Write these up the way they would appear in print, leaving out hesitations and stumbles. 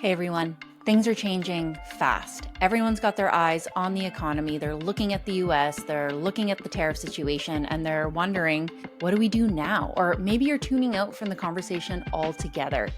Hey everyone. Things are changing fast. Everyone's got their eyes on the economy. They're looking at the US, they're looking at the tariff situation, and they're wondering, what do we do now? Or maybe you're tuning out from the conversation altogether.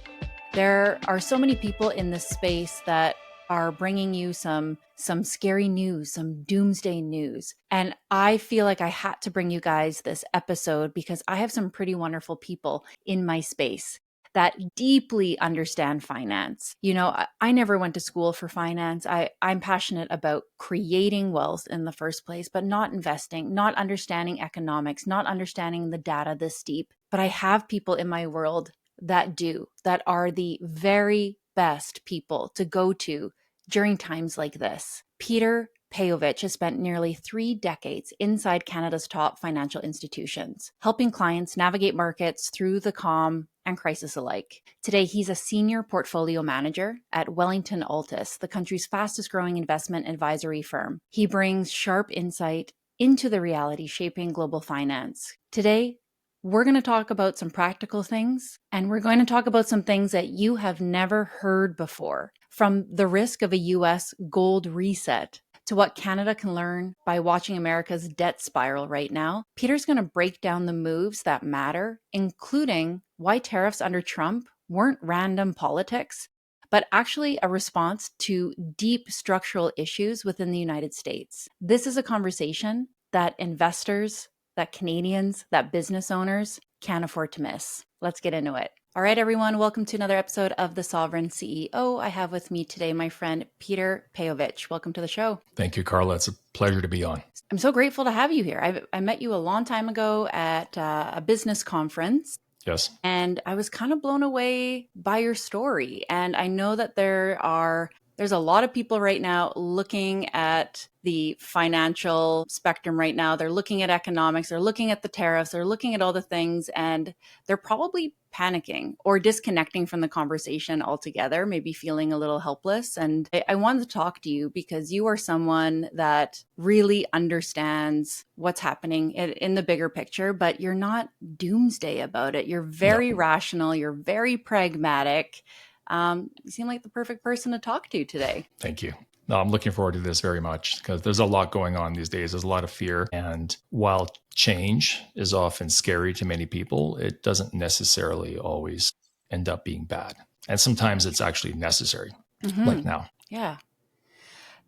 There are so many people in this space that are bringing you some scary news, some doomsday news. And I feel like I had to bring you guys this episode because I have some pretty wonderful people in my space that deeply understand finance. You know, I never went to school for finance. I'm passionate about creating wealth in the first place, but not investing, not understanding economics, not understanding the data this deep. But I have people in my world that do, that are the very best people to go to during times like this. Petar Pejovic has spent nearly 3 decades inside Canada's top financial institutions, helping clients navigate markets through the calm and crisis alike. Today, he's a senior portfolio manager at Wellington-Altus, the country's fastest growing investment advisory firm. He brings sharp insight into the reality shaping global finance. Today, we're going to talk about some practical things, and we're going to talk about some things that you have never heard before, from the risk of a US gold reset to what Canada can learn by watching America's debt spiral right now. Peter's going to break down the moves that matter, including why tariffs under Trump weren't random politics, but actually a response to deep structural issues within the United States. This is a conversation that investors, that Canadians, that business owners can't afford to miss. Let's get into it. All right, everyone, welcome to another episode of The Sovereign CEO. I have with me today my friend Petar Pejovic. Welcome to the show. Thank you, Carla. It's a pleasure to be on. I'm so grateful to have you here. I met you a long time ago at a business conference. Yes. And I was kind of blown away by your story. And I know that there's a lot of people right now looking at the financial spectrum right now. They're looking at economics, they're looking at the tariffs, they're looking at all the things, and they're probably panicking or disconnecting from the conversation altogether, maybe feeling a little helpless. And I wanted to talk to you because you are someone that really understands what's happening in the bigger picture, but you're not doomsday about it. You're very rational, you're very pragmatic. You seem like the perfect person to talk to today. Thank you. No, I'm looking forward to this very much because there's a lot going on these days. There's a lot of fear. And while change is often scary to many people, it doesn't necessarily always end up being bad. And sometimes it's actually necessary, like now. Yeah.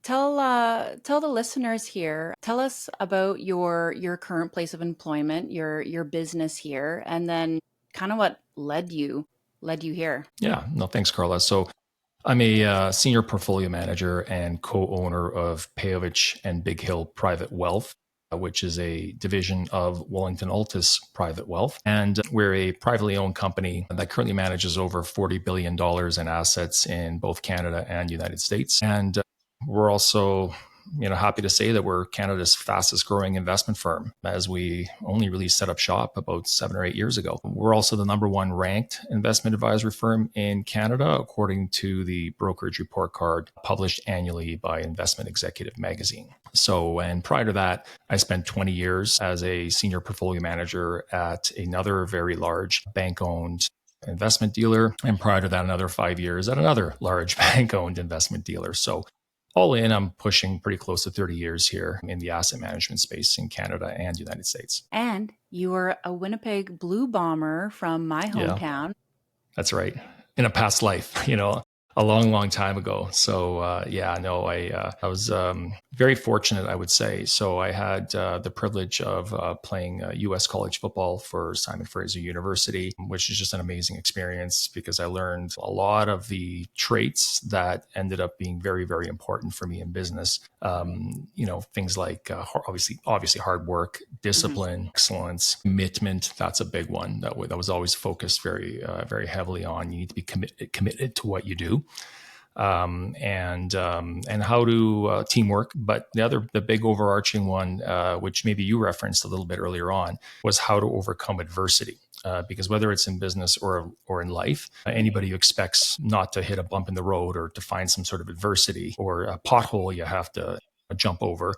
Tell the listeners here, tell us about your current place of employment, your business here, and then kind of what led you here. Yeah, no, thanks, Carla. So I'm a senior portfolio manager and co-owner of Pejovic and Big Hill Private Wealth, which is a division of Wellington-Altus Private Wealth. And we're a privately owned company that currently manages over $40 billion in assets in both Canada and United States. And we're also happy to say that we're Canada's fastest growing investment firm, as we only really set up shop about 7 or 8 years ago. We're also the number one ranked investment advisory firm in Canada, according to the brokerage report card published annually by Investment Executive magazine. So, and prior to that, I spent 20 years as a senior portfolio manager at another very large bank-owned investment dealer. And prior to that, another 5 years at another large bank-owned investment dealer. So all in, I'm pushing pretty close to 30 years here in the asset management space in Canada and United States. And you are a Winnipeg Blue Bomber from my hometown. Yeah, that's right. In a past life, a long, long time ago. So I was very fortunate, I would say. So I had the privilege of playing U.S. college football for Simon Fraser University, which is just an amazing experience because I learned a lot of the traits that ended up being very, very important for me in business. Things like obviously hard work, discipline, excellence, commitment. That's a big one that was always focused very, very heavily on. You need to be committed to what you do. And how to teamwork. But the big overarching one, which maybe you referenced a little bit earlier on, was how to overcome adversity. Because whether it's in business or in life, anybody who expects not to hit a bump in the road or to find some sort of adversity or a pothole you have to jump over,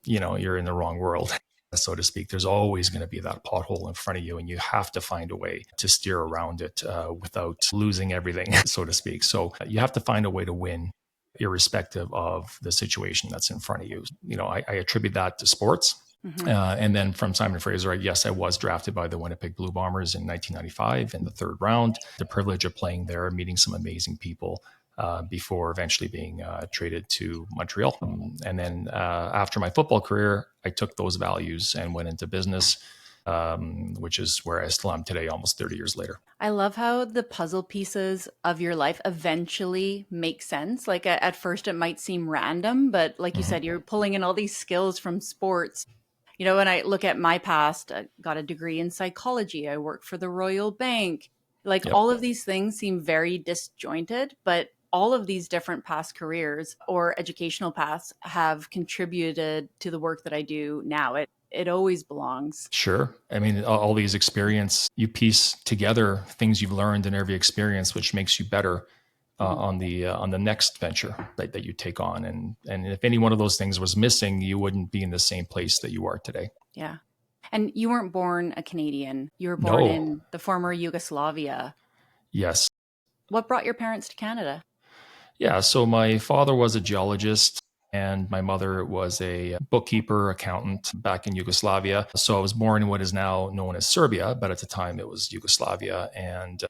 you're in the wrong world. so to speak. There's always going to be that pothole in front of you, and you have to find a way to steer around it without losing everything, so to speak. So you have to find a way to win irrespective of the situation that's in front of you. I attribute that to sports. Mm-hmm. And then from Simon Fraser, yes, I was drafted by the Winnipeg Blue Bombers in 1995 in the third round. The privilege of playing there, meeting some amazing people before eventually being traded to Montreal. And then after my football career, I took those values and went into business, which is where I still am today, almost 30 years later. I love how the puzzle pieces of your life eventually make sense. Like at first it might seem random, but like you said, you're pulling in all these skills from sports. When I look at my past, I got a degree in psychology. I worked for the Royal Bank. Like Yep. all of these things seem very disjointed, but all of these different past careers or educational paths have contributed to the work that I do now. It always belongs. Sure. I mean, all these experience, you piece together things you've learned in every experience, which makes you better on the next venture that you take on. And if any one of those things was missing, you wouldn't be in the same place that you are today. Yeah. And you weren't born a Canadian. You were born No. in the former Yugoslavia. Yes. What brought your parents to Canada? Yeah. So my father was a geologist and my mother was a bookkeeper, accountant back in Yugoslavia. So I was born in what is now known as Serbia, but at the time it was Yugoslavia. And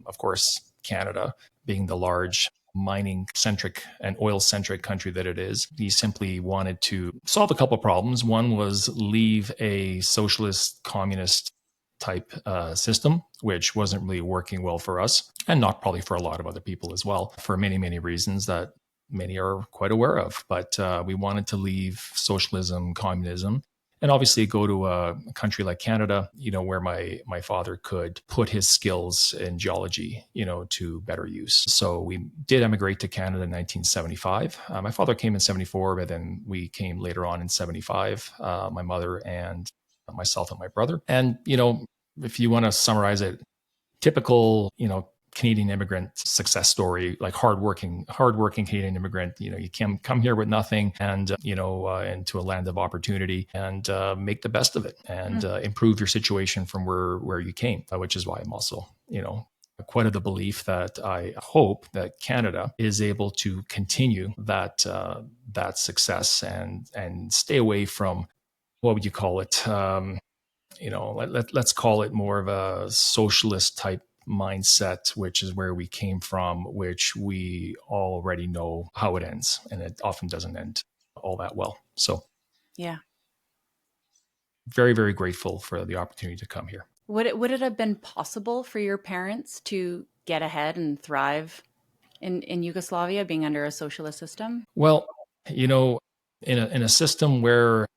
of course, Canada, being the large mining centric and oil centric country that it is, he simply wanted to solve a couple of problems. One was leave a socialist, communist type system, which wasn't really working well for us, and not probably for a lot of other people as well, for many, many reasons that many are quite aware of. But we wanted to leave socialism, communism, and obviously go to a country like Canada, where my father could put his skills in geology, to better use. So we did emigrate to Canada in 1975. My father came in 74, but then we came later on in 75, my mother and myself and my brother. And, if you want to summarize it, typical, Canadian immigrant success story, like hardworking Canadian immigrant. You can come here with nothing and, into a land of opportunity and make the best of it and improve your situation from where you came, which is why I'm also, quite of the belief that I hope that Canada is able to continue that success and stay away from, what would you call it? Let's call it more of a socialist type mindset, which is where we came from, which we already know how it ends. And it often doesn't end all that well. So, yeah, very, very grateful for the opportunity to come here. Would it have been possible for your parents to get ahead and thrive in Yugoslavia, being under a socialist system? Well, in a system where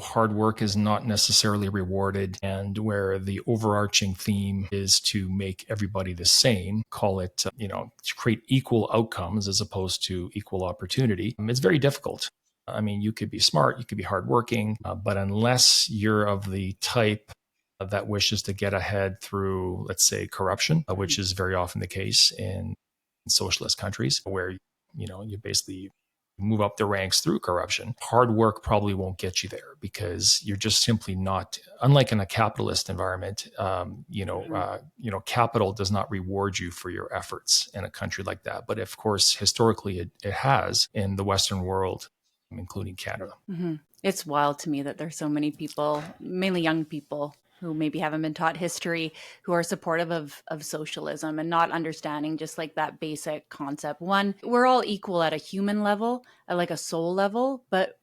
hard work is not necessarily rewarded and where the overarching theme is to make everybody the same, call it, to create equal outcomes as opposed to equal opportunity, it's very difficult. I mean, you could be smart, you could be hardworking, but unless you're of the type that wishes to get ahead through, let's say, corruption, which is very often the case in socialist countries where, you basically move up the ranks through corruption. Hard work probably won't get you there because you're just simply not, unlike in a capitalist environment, capital does not reward you for your efforts in a country like that. But of course, historically, it has in the Western world, including Canada. Mm-hmm. It's wild to me that there's so many people, mainly young people, who maybe haven't been taught history, who are supportive of socialism and not understanding just like that basic concept. One, we're all equal at a human level, at like a soul level, but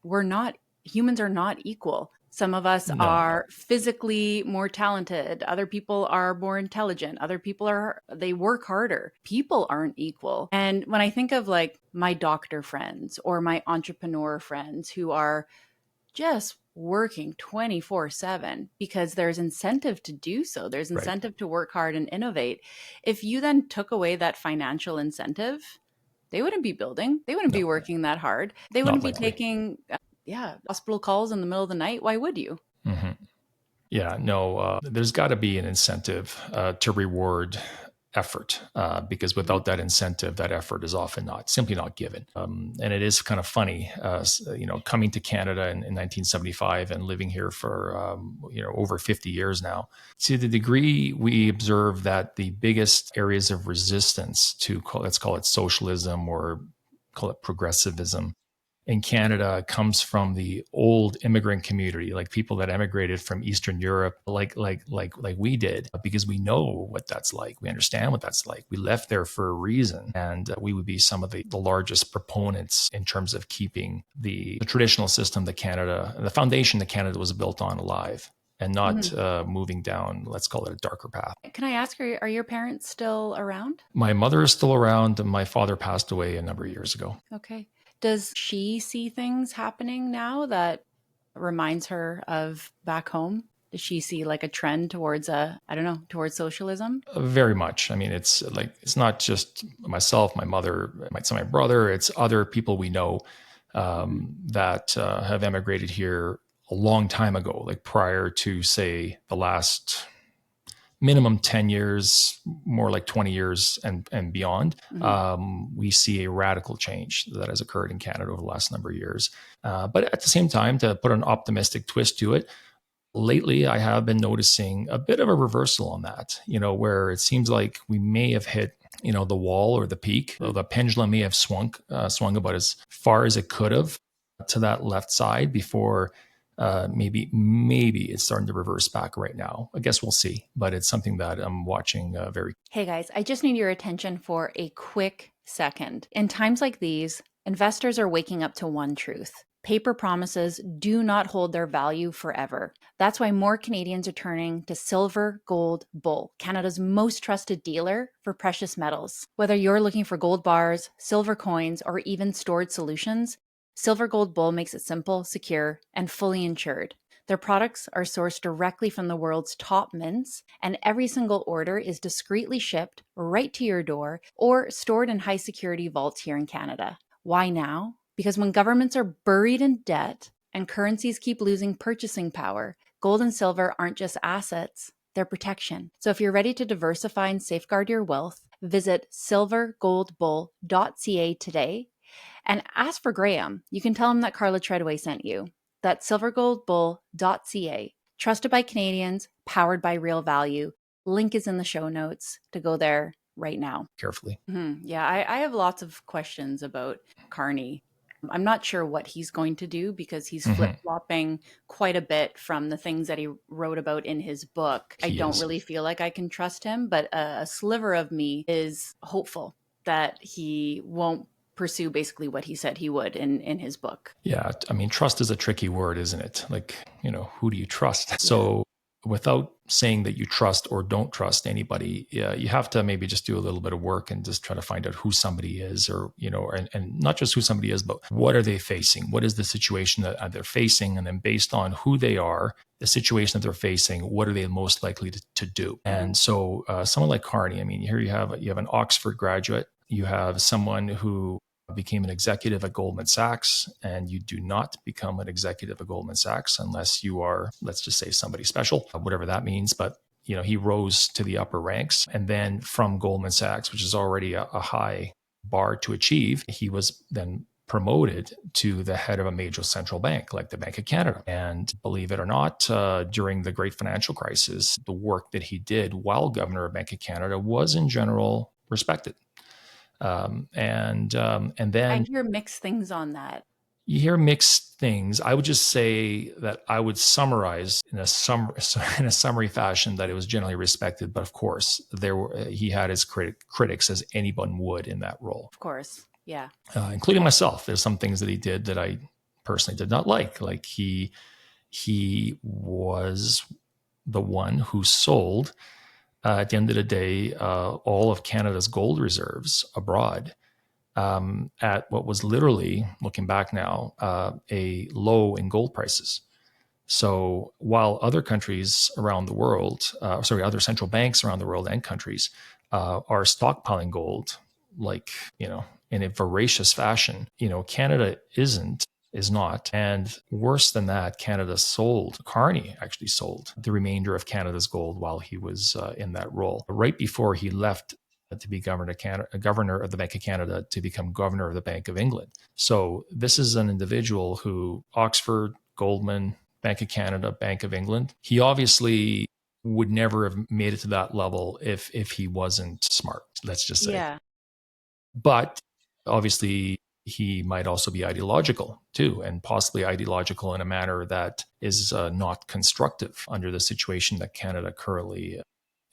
humans are not equal. Some of us are physically more talented. Other people are more intelligent. Other people they work harder. People aren't equal. And when I think of like my doctor friends or my entrepreneur friends who are just working 24/7 because there's incentive to do so. There's incentive to work hard and innovate. If you then took away that financial incentive, they wouldn't be building. They wouldn't be working that hard. They wouldn't be taking hospital calls in the middle of the night. Why would you? Mm-hmm. Yeah, no, there's got to be an incentive to reward effort, because without that incentive, that effort is often simply not given. And it is kind of funny, coming to Canada in 1975 and living here for over 50 years now. To the degree we observe that the biggest areas of resistance to let's call it socialism or call it progressivism in Canada comes from the old immigrant community, like people that emigrated from Eastern Europe, like we did, because we know what that's like. We understand what that's like. We left there for a reason, and we would be some of the largest proponents in terms of keeping the traditional system that Canada, the foundation that Canada was built on, alive, and not moving down, let's call it a darker path. Can I ask, are your parents still around? My mother is still around, and my father passed away a number of years ago. Okay. Does she see things happening now that reminds her of back home? Does she see like a trend towards towards socialism? Very much. I mean, it's not just myself, my mother, my brother. It's other people we know that have emigrated here a long time ago, like prior to, say, the last minimum 10 years, more like 20 years and beyond. We see a radical change that has occurred in Canada over the last number of years. But at the same time, to put an optimistic twist to it, lately I have been noticing a bit of a reversal on that, where it seems like we may have hit, the wall or the peak. The pendulum may have swung about as far as it could have to that left side before maybe it's starting to reverse back right now. I guess we'll see, but it's something that I'm watching very. Hey guys, I just need your attention for a quick second. In times like these, investors are waking up to one truth. Paper promises do not hold their value forever. That's why more Canadians are turning to Silver Gold Bull, Canada's most trusted dealer for precious metals. Whether you're looking for gold bars, silver coins, or even stored solutions, Silver Gold Bull makes it simple, secure, and fully insured. Their products are sourced directly from the world's top mints, and every single order is discreetly shipped right to your door or stored in high-security vaults here in Canada. Why now? Because when governments are buried in debt and currencies keep losing purchasing power, gold and silver aren't just assets, they're protection. So if you're ready to diversify and safeguard your wealth, visit silvergoldbull.ca today and ask for Graham. You can tell him that Carla Treadway sent you. That's silvergoldbull.ca. Trusted by Canadians, powered by real value. Link is in the show notes to go there right now. Carefully. Yeah, I have lots of questions about Carney. I'm not sure what he's going to do because he's flip-flopping quite a bit from the things that he wrote about in his book. I don't really feel like I can trust him, but a sliver of me is hopeful that he won't pursue basically what he said he would in his book. Yeah. I mean, trust is a tricky word, isn't it? Like, who do you trust? So without saying that you trust or don't trust anybody, you have to maybe just do a little bit of work and just try to find out who somebody is, or, and not just who somebody is, but what are they facing? What is the situation that they're facing? And then based on who they are, the situation that they're facing, what are they most likely to do? And so someone like Carney, I mean, here you have an Oxford graduate, you have someone who became an executive at Goldman Sachs, and you do not become an executive at Goldman Sachs unless you are, let's just say, somebody special, whatever that means. But, he rose to the upper ranks. And then from Goldman Sachs, which is already a high bar to achieve, he was then promoted to the head of a major central bank like the Bank of Canada. And believe it or not, during the great financial crisis, the work that he did while governor of Bank of Canada was in general respected. And then I hear mixed things on that. You hear mixed things. I would just say that I would summarize in a summary fashion that it was generally respected, but of course he had his critics, as anyone would in that role. Of course, yeah, including myself. There's some things that he did that I personally did not like. Like he was the one who sold. At the end of the day, all of Canada's gold reserves abroad at what was literally, looking back now, a low in gold prices. So while other countries around the world, other central banks around the world and countries are stockpiling gold, like, in a voracious fashion, Canada isn't. is not. And worse than that, Carney actually sold the remainder of Canada's gold while he was in that role. Right before he left to be governor of the Bank of Canada to become governor of the Bank of England. So this is an individual who Oxford, Goldman, Bank of Canada, Bank of England. He obviously would never have made it to that level if he wasn't smart, let's just say. Yeah. But obviously he might also be ideological too, and possibly ideological in a manner that is not constructive under the situation that Canada currently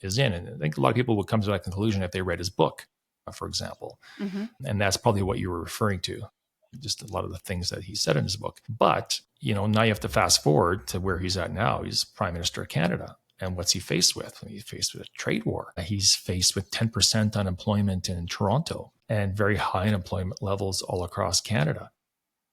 is in. And I think a lot of people would come to that conclusion if they read his book, for example. Mm-hmm. And that's probably what you were referring to, just a lot of the things that he said in his book. But, now you have to fast forward to where he's at now. He's Prime Minister of Canada. And what's he faced with? He's faced with a trade war. He's faced with 10% unemployment in Toronto and very high unemployment levels all across Canada.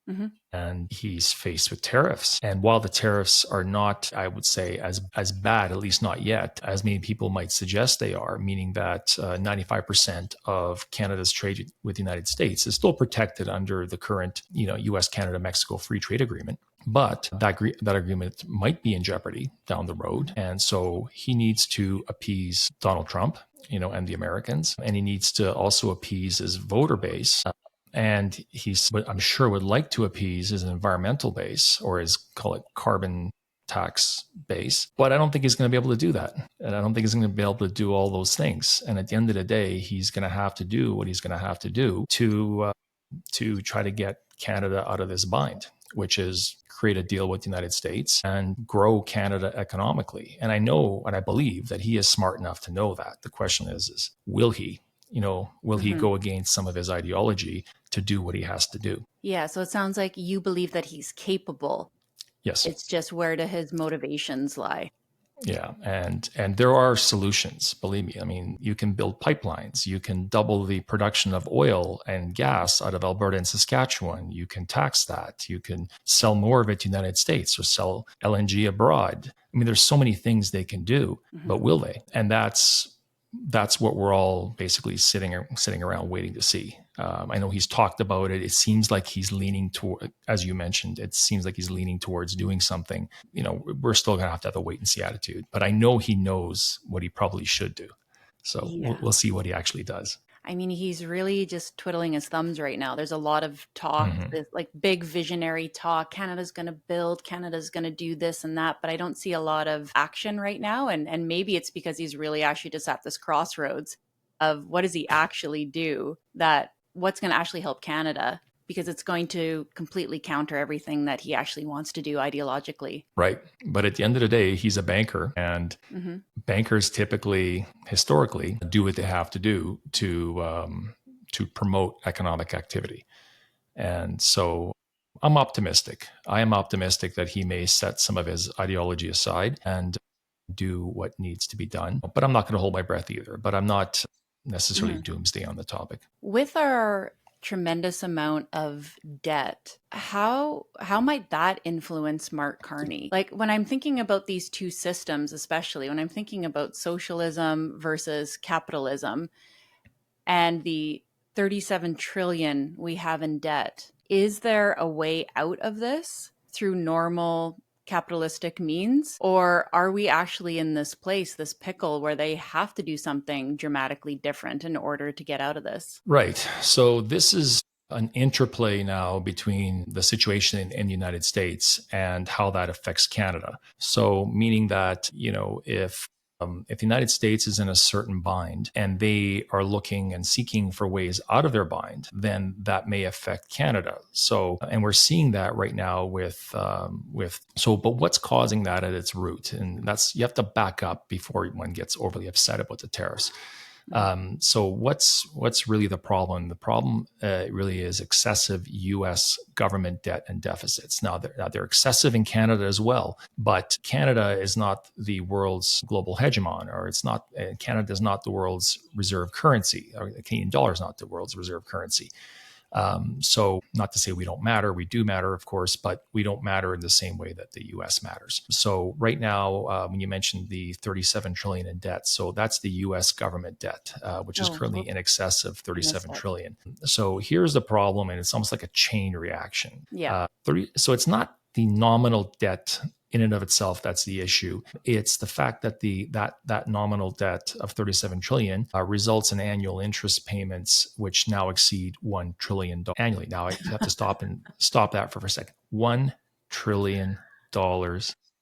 Mm-hmm. And he's faced with tariffs. And while the tariffs are not, I would say, as bad, at least not yet, as many people might suggest they are, meaning that 95% of Canada's trade with the United States is still protected under the current, U.S., Canada, Mexico Free Trade Agreement. But that agreement might be in jeopardy down the road. And so he needs to appease Donald Trump, and the Americans. And he needs to also appease his voter base. And I'm sure, would like to appease his environmental base, or his, call it, carbon tax base. But I don't think he's going to be able to do that. And I don't think he's going to be able to do all those things. And at the end of the day, he's going to have to do what he's going to have to do to try to get Canada out of this bind, which is create a deal with the United States and grow Canada economically. And I know, and I believe that he is smart enough to know that. The question is will he? Will he go against some of his ideology to do what he has to do? Yeah. So it sounds like you believe that he's capable. Yes. It's just where do his motivations lie? Yeah. And there are solutions, believe me. I mean, you can build pipelines. You can double the production of oil and gas out of Alberta and Saskatchewan. You can tax that. You can sell more of it to the United States or sell LNG abroad. I mean, there's so many things they can do, but will they? And that's what we're all basically sitting around waiting to see. I know he's talked about it. It seems like he's leaning toward, as you mentioned, it seems like he's leaning towards doing something. We're still going to have a wait and see attitude, but I know he knows what he probably should do. So we'll see what he actually does. I mean, he's really just twiddling his thumbs right now. There's a lot of talk, this like big visionary talk. Canada's going to build, Canada's going to do this and that, but I don't see a lot of action right now. And maybe it's because he's really actually just at this crossroads of what does he actually do, what's going to actually help Canada, because it's going to completely counter everything that he actually wants to do ideologically. Right. But at the end of the day, he's a banker, and bankers typically, historically, do what they have to do to promote economic activity. And so I'm optimistic. I am optimistic that he may set some of his ideology aside and do what needs to be done. But I'm not going to hold my breath either. But I'm not necessarily doomsday on the topic. With our tremendous amount of debt, how might that influence Mark Carney? Like when I'm thinking about these two systems, especially when I'm thinking about socialism versus capitalism and the 37 trillion we have in debt, is there a way out of this through normal capitalistic means? Or are we actually in this pickle where they have to do something dramatically different in order to get out of this? Right. So this is an interplay now between the situation in the United States and how that affects Canada. So meaning that, if the United States is in a certain bind and they are looking and seeking for ways out of their bind, then that may affect Canada. So, and we're seeing that right now but what's causing that at its root? And you have to back up before one gets overly upset about the tariffs. So what's really the problem? The problem really is excessive U.S. government debt and deficits. Now they're excessive in Canada as well, but Canada is not the world's global hegemon, or Canada is not the world's reserve currency, or the Canadian dollar is not the world's reserve currency. So not to say we don't matter, we do matter, of course, but we don't matter in the same way that the US matters. So right now, when you mentioned the 37 trillion in debt, so that's the US government debt, which is currently in excess of 37 trillion. So here's the problem, and it's almost like a chain reaction. Yeah. So it's not the nominal debt in and of itself that's the issue. It's the fact that that nominal debt of 37 trillion results in annual interest payments which now exceed $1 trillion annually. Now I have to stop that for a second. $1 trillion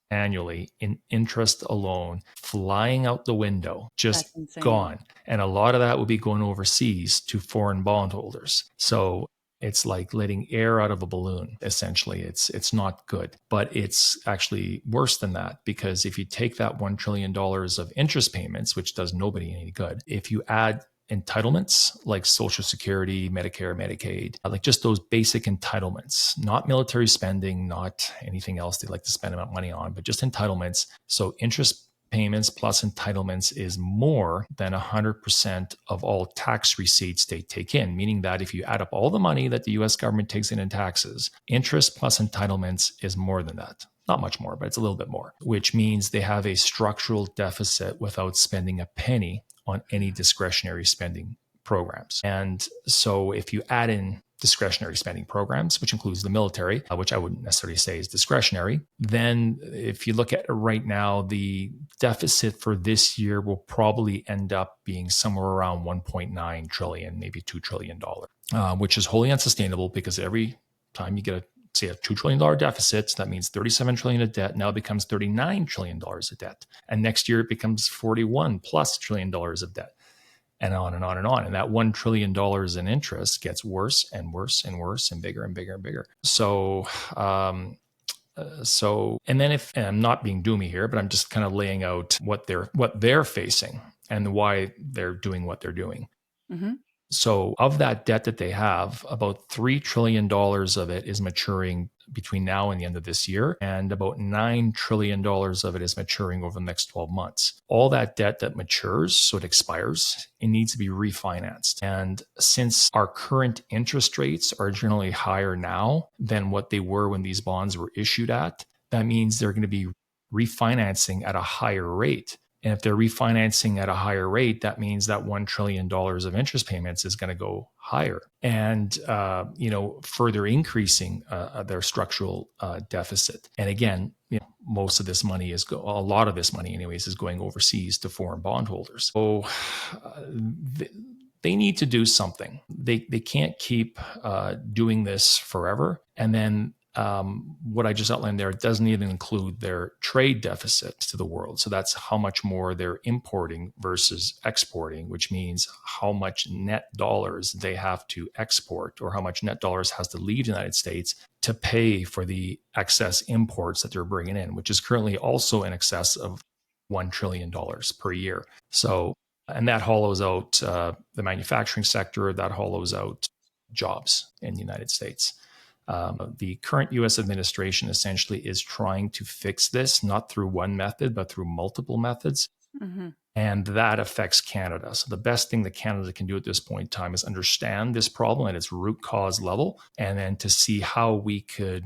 annually in interest alone, flying out the window, just gone. And a lot of that will be going overseas to foreign bondholders. So it's like letting air out of a balloon, essentially. It's not good. But it's actually worse than that, because if you take that $1 trillion of interest payments, which does nobody any good, if you add entitlements like Social Security, Medicare, Medicaid, like just those basic entitlements, not military spending, not anything else they like to spend money on, but just entitlements. So interest payments plus entitlements is more than 100% of all tax receipts they take in, meaning that if you add up all the money that the US government takes in taxes, interest plus entitlements is more than that. Not much more, but it's a little bit more, which means they have a structural deficit without spending a penny on any discretionary spending programs. And so if you add in discretionary spending programs, which includes the military, which I wouldn't necessarily say is discretionary, then if you look at it right now, the deficit for this year will probably end up being somewhere around 1.9 trillion, maybe $2 trillion, which is wholly unsustainable, because every time you get a $2 trillion deficit, that means 37 trillion of debt now becomes $39 trillion of debt. And next year it becomes 41 plus trillion dollars of debt. And on and on and on. And that $1 trillion in interest gets worse and worse and worse and bigger and bigger and bigger. So, and then and I'm not being doomy here, but I'm just kind of laying out what they're facing and why they're doing what they're doing. Mm-hmm. So of that debt that they have, about $3 trillion of it is maturing between now and the end of this year, and about $9 trillion of it is maturing over the next 12 months. All that debt that matures, so it expires, it needs to be refinanced. And since our current interest rates are generally higher now than what they were when these bonds were issued at, that means they're going to be refinancing at a higher rate. And if they're refinancing at a higher rate, that means that $1 trillion of interest payments is going to go higher, and further increasing their structural deficit. And again, most of this money a lot of this money, anyways, is going overseas to foreign bondholders. So they need to do something. They can't keep doing this forever. And then what I just outlined there doesn't even include their trade deficits to the world. So that's how much more they're importing versus exporting, which means how much net dollars they have to export, or how much net dollars has to leave the United States to pay for the excess imports that they're bringing in, which is currently also in excess of $1 trillion per year. So, and that hollows out the manufacturing sector, that hollows out jobs in the United States. The current U.S. administration essentially is trying to fix this, not through one method, but through multiple methods. Mm-hmm. And that affects Canada. So the best thing that Canada can do at this point in time is understand this problem at its root cause level, and then to see how we could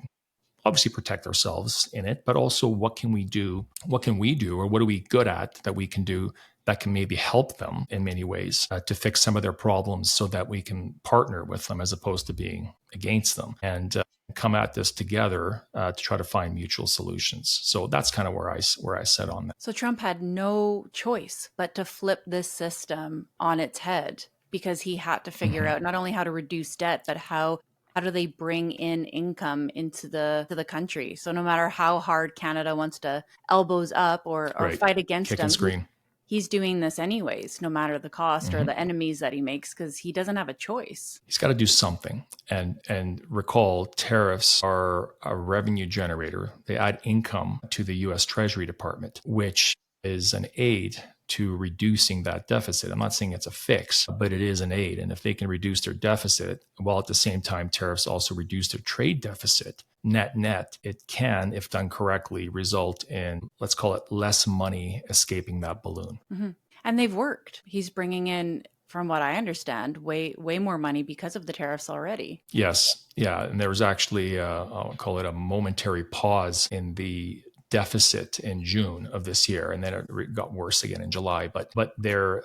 obviously protect ourselves in it, but also what can we do, or what are we good at that we can do that can maybe help them in many ways to fix some of their problems, so that we can partner with them as opposed to being against them, and come at this together to try to find mutual solutions. So that's kind of where I set on that. So Trump had no choice but to flip this system on its head, because he had to figure out not only how to reduce debt, but how do they bring in income into the country. So no matter how hard Canada wants to elbows up or fight against him, he's doing this anyways, no matter the cost or the enemies that he makes, because he doesn't have a choice. He's got to do something. And recall, tariffs are a revenue generator. They add income to the U.S. Treasury Department, which is an aid to reducing that deficit. I'm not saying it's a fix, but it is an aid. And if they can reduce their deficit, while at the same time tariffs also reduce their trade deficit, net, it can, if done correctly, result in, let's call it, less money escaping that balloon. Mm-hmm. And they've worked. He's bringing in from what I understand, way more money because of the tariffs already. Yes. Yeah. And there was actually, I'll call it a momentary pause in the deficit in June of this year, and then it got worse again in July. But there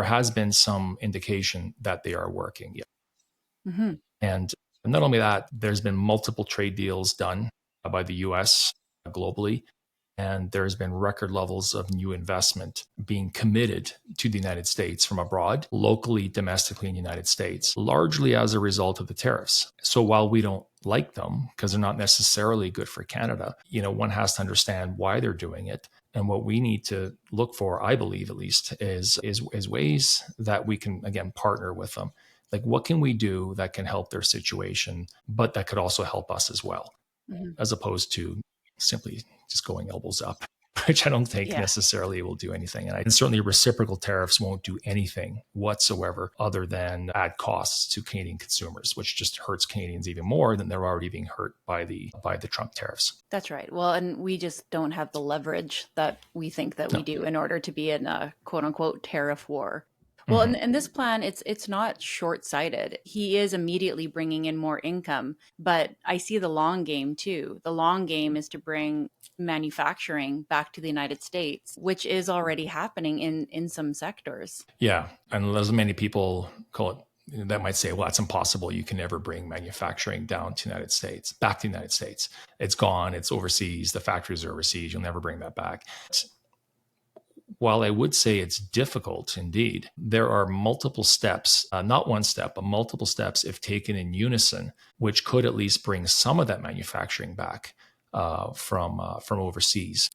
has been some indication that they are working. Yeah. Hmm. And not only that, there's been multiple trade deals done by the U.S. globally. And there's been record levels of new investment being committed to the United States from abroad, locally, domestically in the United States, largely as a result of the tariffs. So while we don't like them because they're not necessarily good for Canada, one has to understand why they're doing it. And what we need to look for, I believe at least, is ways that we can, again, partner with them. Like, what can we do that can help their situation, but that could also help us as well, Hmm. as opposed to simply just going elbows up, which I don't think Yeah. necessarily will do anything. And certainly reciprocal tariffs won't do anything whatsoever other than add costs to Canadian consumers, which just hurts Canadians even more than they're already being hurt by the Trump tariffs. That's right. Well, and we just don't have the leverage that we think that we No. do in order to be in a quote unquote tariff war. Well, Mm-hmm. in this plan, it's not short-sighted. He is immediately bringing in more income, but I see the long game too. The long game is to bring manufacturing back to the United States, which is already happening in some sectors. Yeah. And as many people call it, that might say, well, that's impossible. You can never bring manufacturing down to the United States, back to the United States. It's gone. It's overseas. The factories are overseas. You'll never bring that back. While I would say it's difficult indeed, there are multiple steps, not one step, but multiple steps, if taken in unison, which could at least bring some of that manufacturing back from overseas.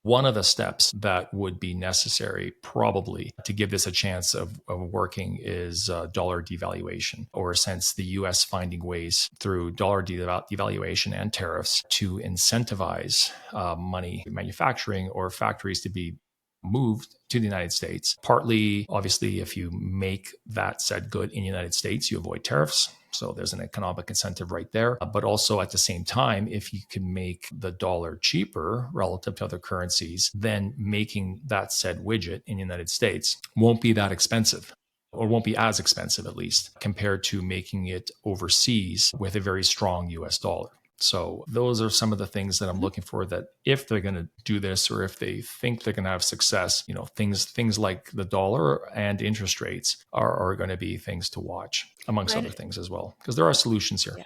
One of the steps that would be necessary, probably, to give this a chance of working is dollar devaluation, or since the US finding ways through dollar devaluation and tariffs to incentivize money manufacturing or factories to be moved to the United States. Partly, obviously, if you make that said good in the United States, you avoid tariffs. So there's an economic incentive right there. But also at the same time, if you can make the dollar cheaper relative to other currencies, then making that said widget in the United States won't be that expensive, or won't be as expensive at least, compared to making it overseas with a very strong US dollar. So those are some of the things that I'm looking for, that if they're going to do this, or if they think they're going to have success, things like the dollar and interest rates are going to be things to watch, amongst other Right. things as well, because there are solutions here. Yeah.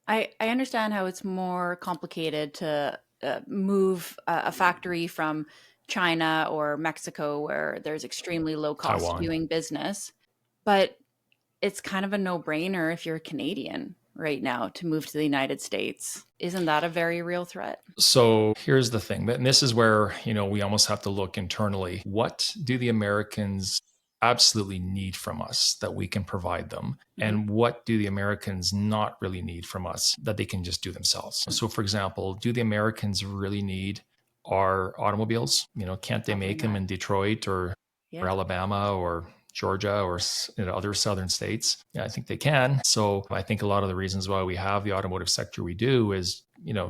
I understand how it's more complicated to move a factory from China or Mexico, where there's extremely low cost of Taiwan. doing business. But it's kind of a no-brainer if you're a Canadian right now to move to the United States. Isn't that a very real threat? So here's the thing, and this is where, we almost have to look internally. What do the Americans absolutely need from us that we can provide them? Hmm. And what do the Americans not really need from us that they can just do themselves? So for example, do the Americans really need our automobiles? Can't they Probably make them not. in Detroit or Yeah. Alabama or Georgia or other southern states? Yeah, I think they can. So I think a lot of the reasons why we have the automotive sector we do is,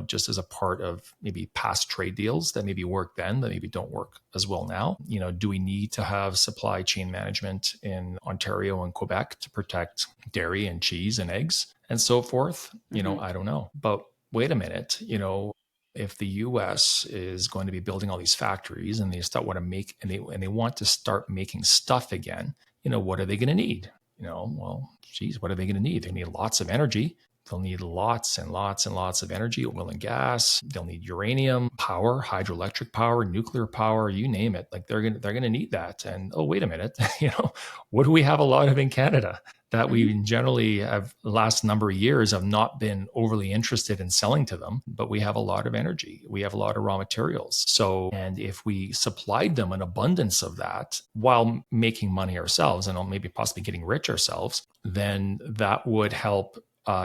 just as a part of maybe past trade deals that maybe work then, that maybe don't work as well now. Do we need to have supply chain management in Ontario and Quebec to protect dairy and cheese and eggs and so forth? Hmm. I don't know. But wait a minute, if the US is going to be building all these factories and they start want to make and they want to start making stuff again, what are they going to need? Well, geez, what are they going to need? They need lots of energy. They'll need lots and lots and lots of energy, oil and gas. They'll need uranium power, hydroelectric power, nuclear power, you name it. Like they're gonna need that. And oh, wait a minute, what do we have a lot of in Canada that Hmm. we generally have the last number of years have not been overly interested in selling to them, but we have a lot of energy. We have a lot of raw materials. So, and if we supplied them an abundance of that while making money ourselves and maybe possibly getting rich ourselves, then that would help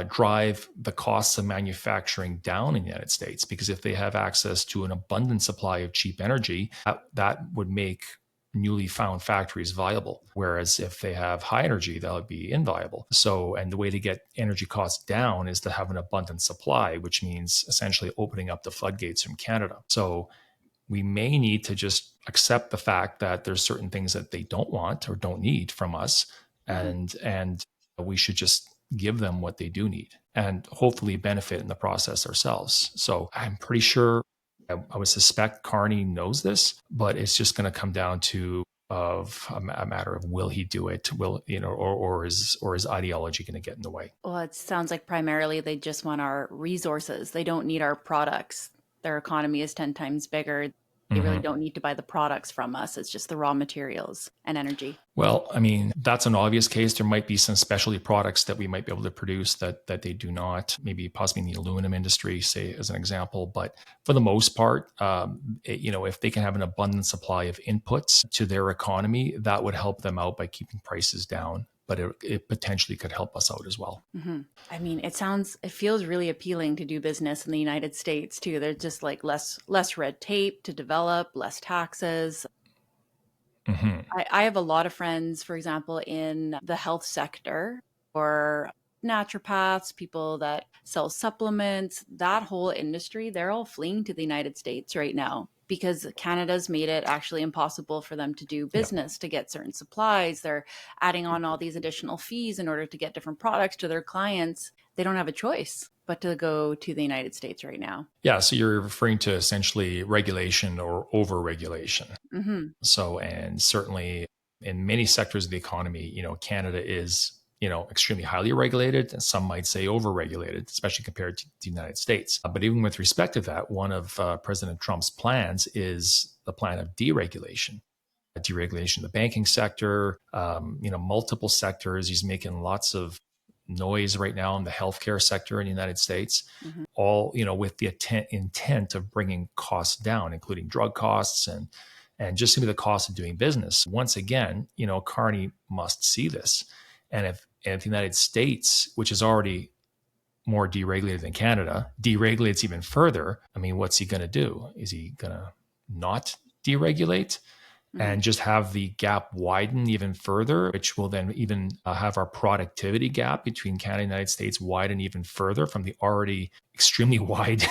drive the costs of manufacturing down in the United States. Because if they have access to an abundant supply of cheap energy, that would make newly found factories viable. Whereas if they have high energy, that would be inviable. So, and the way to get energy costs down is to have an abundant supply, which means essentially opening up the floodgates from Canada. So we may need to just accept the fact that there's certain things that they don't want or don't need from us, and we should just give them what they do need and hopefully benefit in the process ourselves. So I'm pretty sure, I would suspect Carney knows this, but it's just going to come down to a matter of, will he do it? Will, or is ideology going to get in the way? Well, it sounds like primarily they just want our resources. They don't need our products. Their economy is 10 times bigger. They really don't need to buy the products from us. It's just the raw materials and energy. Well, I mean, that's an obvious case. There might be some specialty products that we might be able to produce that they do not, maybe possibly in the aluminum industry, say, as an example. But for the most part, if they can have an abundant supply of inputs to their economy, that would help them out by keeping prices down. But it potentially could help us out as well. I mean, it feels really appealing to do business in the United States too. There's just like less red tape to develop, less taxes. I have a lot of friends, for example, in the health sector, or naturopaths, people that sell supplements, that whole industry, they're all fleeing to the United States right now because Canada's made it actually impossible for them to do business, to get certain supplies. They're adding on all these additional fees in order to get different products to their clients. They don't have a choice but to go to the United States right now. Yeah, so you're referring to essentially regulation or over-regulation. So, and certainly in many sectors of the economy, Canada is, extremely highly regulated, and some might say over-regulated, especially compared to the United States. But even with respect to that, one of President Trump's plans is the plan of deregulation. Deregulation of the banking sector, multiple sectors. He's making lots of noise right now in the healthcare sector in the United States, all, with the intent of bringing costs down, including drug costs and just simply the cost of doing business. Once again, Carney must see this. And if the United States, which is already more deregulated than Canada, deregulates even further, I mean, what's he going to do? Is he going to not deregulate and just have the gap widen even further, which will then even have our productivity gap between Canada and the United States widen even further from the already extremely wide,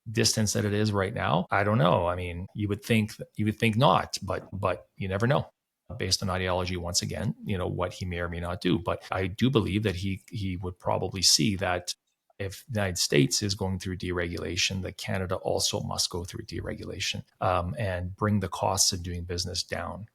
distance that it is right now? I don't know. I mean, you would think not, but you never know. Based on ideology, once again, what he may or may not do. But I do believe that he would probably see that if the United States is going through deregulation, that Canada also must go through deregulation and bring the costs of doing business down.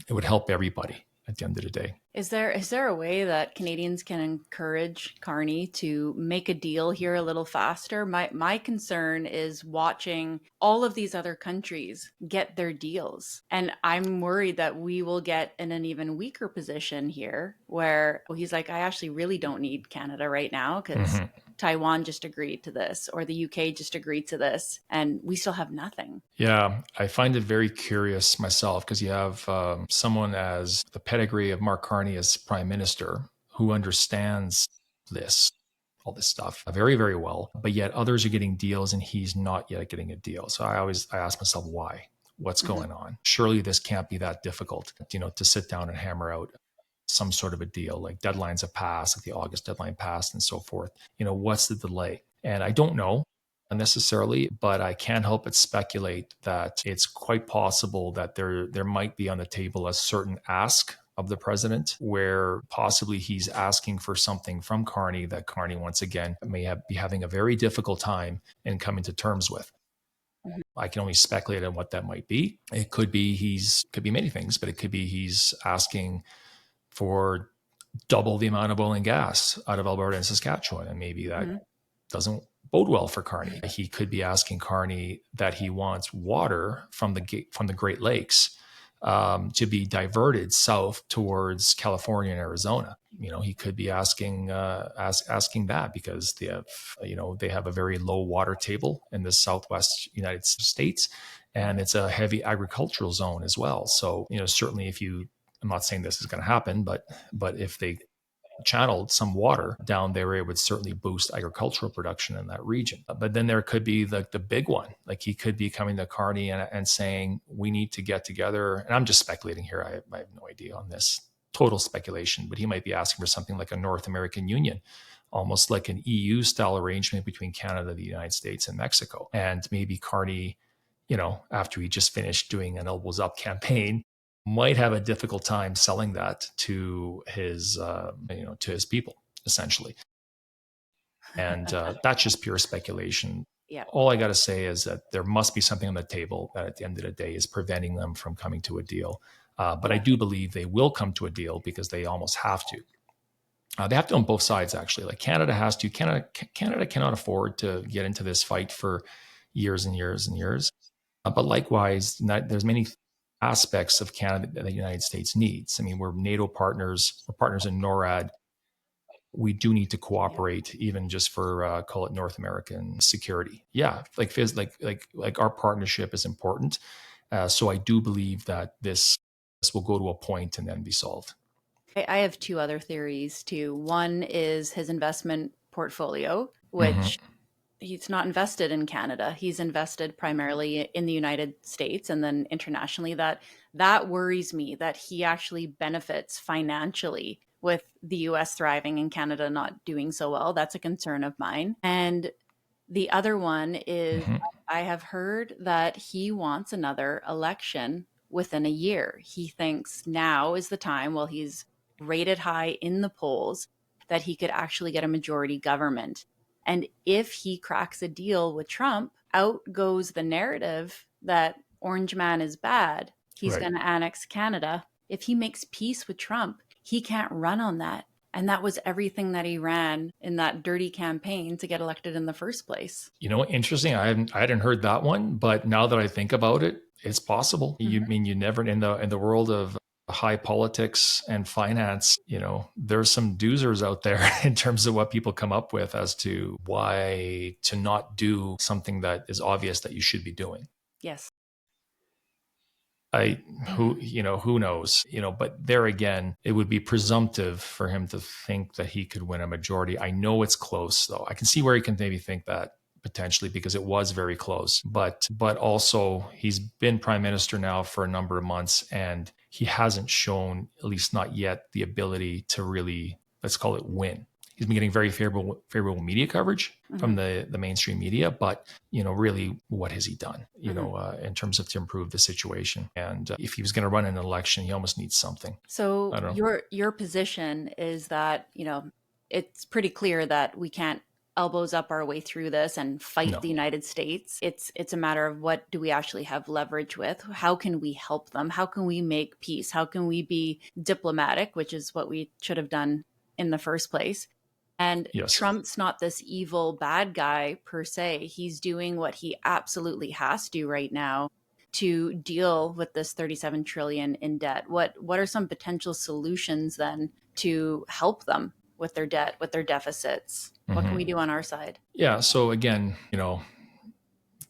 It would help everybody at the end of the day. Is there a way that Canadians can encourage Carney to make a deal here a little faster? My concern is watching all of these other countries get their deals. And I'm worried that we will get in an even weaker position here where he's like, I actually really don't need Canada right now because Taiwan just agreed to this, or the UK just agreed to this, and we still have nothing. Yeah, I find it very curious myself because you have someone as the pedigree of Mark Carney as Prime Minister who understands all this stuff very, very well, but yet others are getting deals and he's not yet getting a deal. So I ask myself, why? What's going on? Surely this can't be that difficult, to sit down and hammer out some sort of a deal, like deadlines have passed, like the August deadline passed and so forth. What's the delay? And I don't know necessarily, but I can't help but speculate that it's quite possible that there might be on the table a certain ask of the president where possibly he's asking for something from Carney that Carney, once again, may be having a very difficult time in coming to terms with. I can only speculate on what that might be. It could be many things, but it could be he's asking for double the amount of oil and gas out of Alberta and Saskatchewan. And maybe that doesn't bode well for Carney. He could be asking Carney that he wants water from the Great Lakes to be diverted south towards California and Arizona. He could be asking that because they have a very low water table in the Southwest United States, and it's a heavy agricultural zone as well. So, certainly I'm not saying this is going to happen, but if they channeled some water down there, it would certainly boost agricultural production in that region. But then there could be the big one. Like he could be coming to Carney and saying, we need to get together. And I'm just speculating here. I have no idea on this, total speculation, but he might be asking for something like a North American Union, almost like an EU style arrangement between Canada, the United States, and Mexico. And maybe Carney, after he just finished doing an elbows up campaign, might have a difficult time selling that to his people, essentially. And that's just pure speculation. Yeah. All I got to say is that there must be something on the table that at the end of the day is preventing them from coming to a deal. But I do believe they will come to a deal because they almost have to. They have to on both sides, actually. Like Canada has to. Canada cannot afford to get into this fight for years and years and years. But likewise, there's many aspects of Canada that the United States needs. I mean, we're NATO partners. We're partners in NORAD. We do need to cooperate, even just for call it North American security. Yeah, like our partnership is important. So I do believe that this will go to a point and then be solved. I have two other theories too. One is his investment portfolio, Mm-hmm. which he's not invested in Canada. He's invested primarily in the United States and then internationally. That worries me, that he actually benefits financially with the US thriving and Canada not doing so well. That's a concern of mine. And the other one is Mm-hmm. I have heard that he wants another election within a year. He thinks now is the time, while he's rated high in the polls, that he could actually get a majority government. And if he cracks a deal with Trump, out goes the narrative that Orange Man is bad. He's Right. going to annex Canada. If he makes peace with Trump, he can't run on that. And that was everything that he ran in that dirty campaign to get elected in the first place. Interesting. I hadn't heard that one, but now that I think about it, it's possible. You mean you never in the world of high politics and finance, there's some doozers out there in terms of what people come up with as to why to not do something that is obvious that you should be doing. Yes. Who knows, but there again, it would be presumptive for him to think that he could win a majority. I know it's close though. I can see where he can maybe think that potentially because it was very close, but also he's been prime minister now for a number of months and he hasn't shown, at least not yet, the ability to really, let's call it, win. He's been getting very favorable media coverage from the mainstream media, but really, what has he done? In terms of to improve the situation? And if he was going to run an election, he almost needs something. So your position is that it's pretty clear that we can't elbows up our way through this and fight the United States. It's a matter of what do we actually have leverage with? How can we help them? How can we make peace? How can we be diplomatic, which is what we should have done in the first place? And Trump's not this evil bad guy per se. He's doing what he absolutely has to right now to deal with this 37 trillion in debt. What are some potential solutions then to help them with their debt, with their deficits? What can we do on our side? Yeah. So again,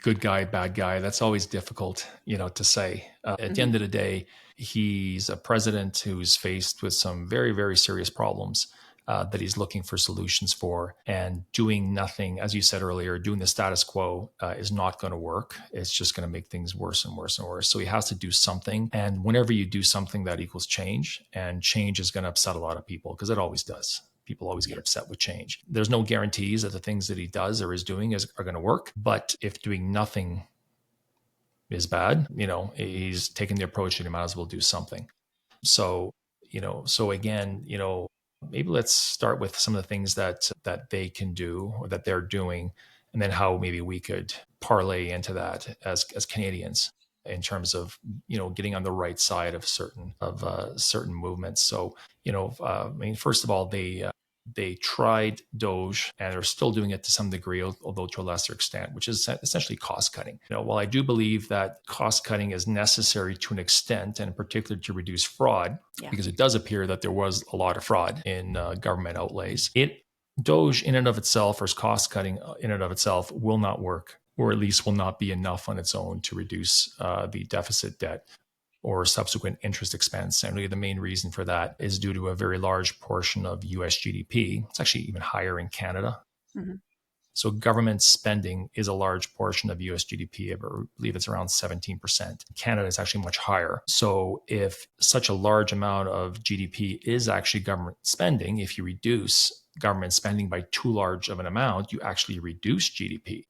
good guy, bad guy, that's always difficult, to say. At the end of the day, he's a president who's faced with some very, very serious problems that he's looking for solutions for, and doing nothing, as you said earlier, doing the status quo is not going to work. It's just going to make things worse and worse and worse. So he has to do something. And whenever you do something, that equals change, and change is going to upset a lot of people because it always does. People always get upset with change. There's no guarantees that the things that he does or is doing are going to work. But if doing nothing is bad, he's taking the approach that he might as well do something. So again, maybe let's start with some of the things that they can do or that they're doing, and then how maybe we could parlay into that as Canadians in terms of getting on the right side of certain movements. So first of all, they tried Doge and are still doing it to some degree, although to a lesser extent, which is essentially cost cutting. While I do believe that cost cutting is necessary to an extent, and in particular to reduce fraud, because it does appear that there was a lot of fraud in government outlays, Doge in and of itself, or cost cutting in and of itself, will not work, or at least will not be enough on its own to reduce the deficit debt or subsequent interest expense. And really the main reason for that is due to a very large portion of US GDP. It's actually even higher in Canada. So government spending is a large portion of US GDP. I believe it's around 17%. Canada is actually much higher. So if such a large amount of GDP is actually government spending, if you reduce government spending by too large of an amount, you actually reduce GDP.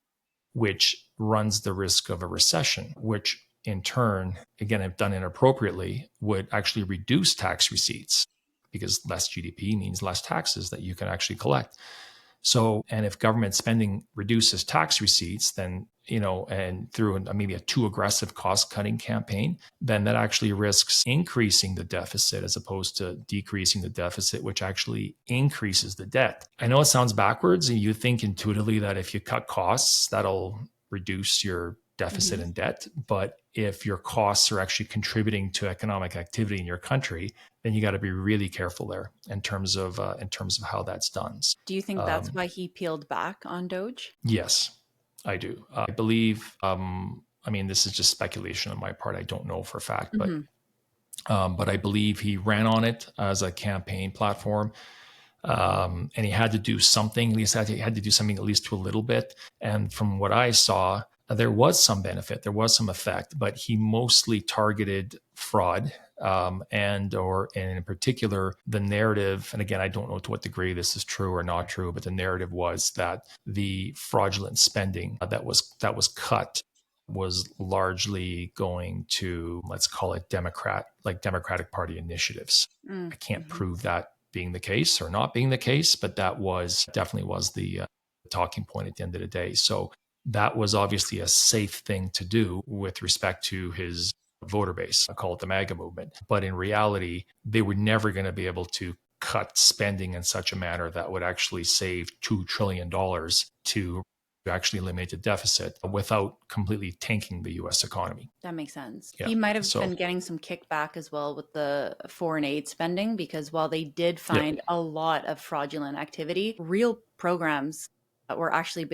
which runs the risk of a recession, which in turn, again, if done inappropriately, would actually reduce tax receipts because less GDP means less taxes that you can actually collect. So, and if government spending reduces tax receipts, then, and through maybe a too aggressive cost cutting campaign, then that actually risks increasing the deficit as opposed to decreasing the deficit, which actually increases the debt. I know it sounds backwards, and you think intuitively that if you cut costs, that'll reduce your deficit and debt. But if your costs are actually contributing to economic activity in your country, then you got to be really careful there in terms of how that's done. Do you think that's why he peeled back on Doge? Yes, I do. I believe. This is just speculation on my part. I don't know for a fact, but I believe he ran on it as a campaign platform. And he had to do something. At least he had to do something at least to a little bit. And from what I saw, there was some benefit, there was some effect, but he mostly targeted fraud, and in particular the narrative. And again, I don't know to what degree this is true or not true, but the narrative was that the fraudulent spending that was cut was largely going to, let's call it Democratic Party initiatives. I can't prove that being the case or not being the case, but that definitely was the talking point at the end of the day. So that was obviously a safe thing to do with respect to his voter base. I call it the MAGA movement. But in reality, they were never going to be able to cut spending in such a manner that would actually save $2 trillion to actually eliminate the deficit without completely tanking the U.S. economy. That makes sense. Yeah. He might have been getting some kickback as well with the foreign aid spending, because while they did find a lot of fraudulent activity, real programs were actually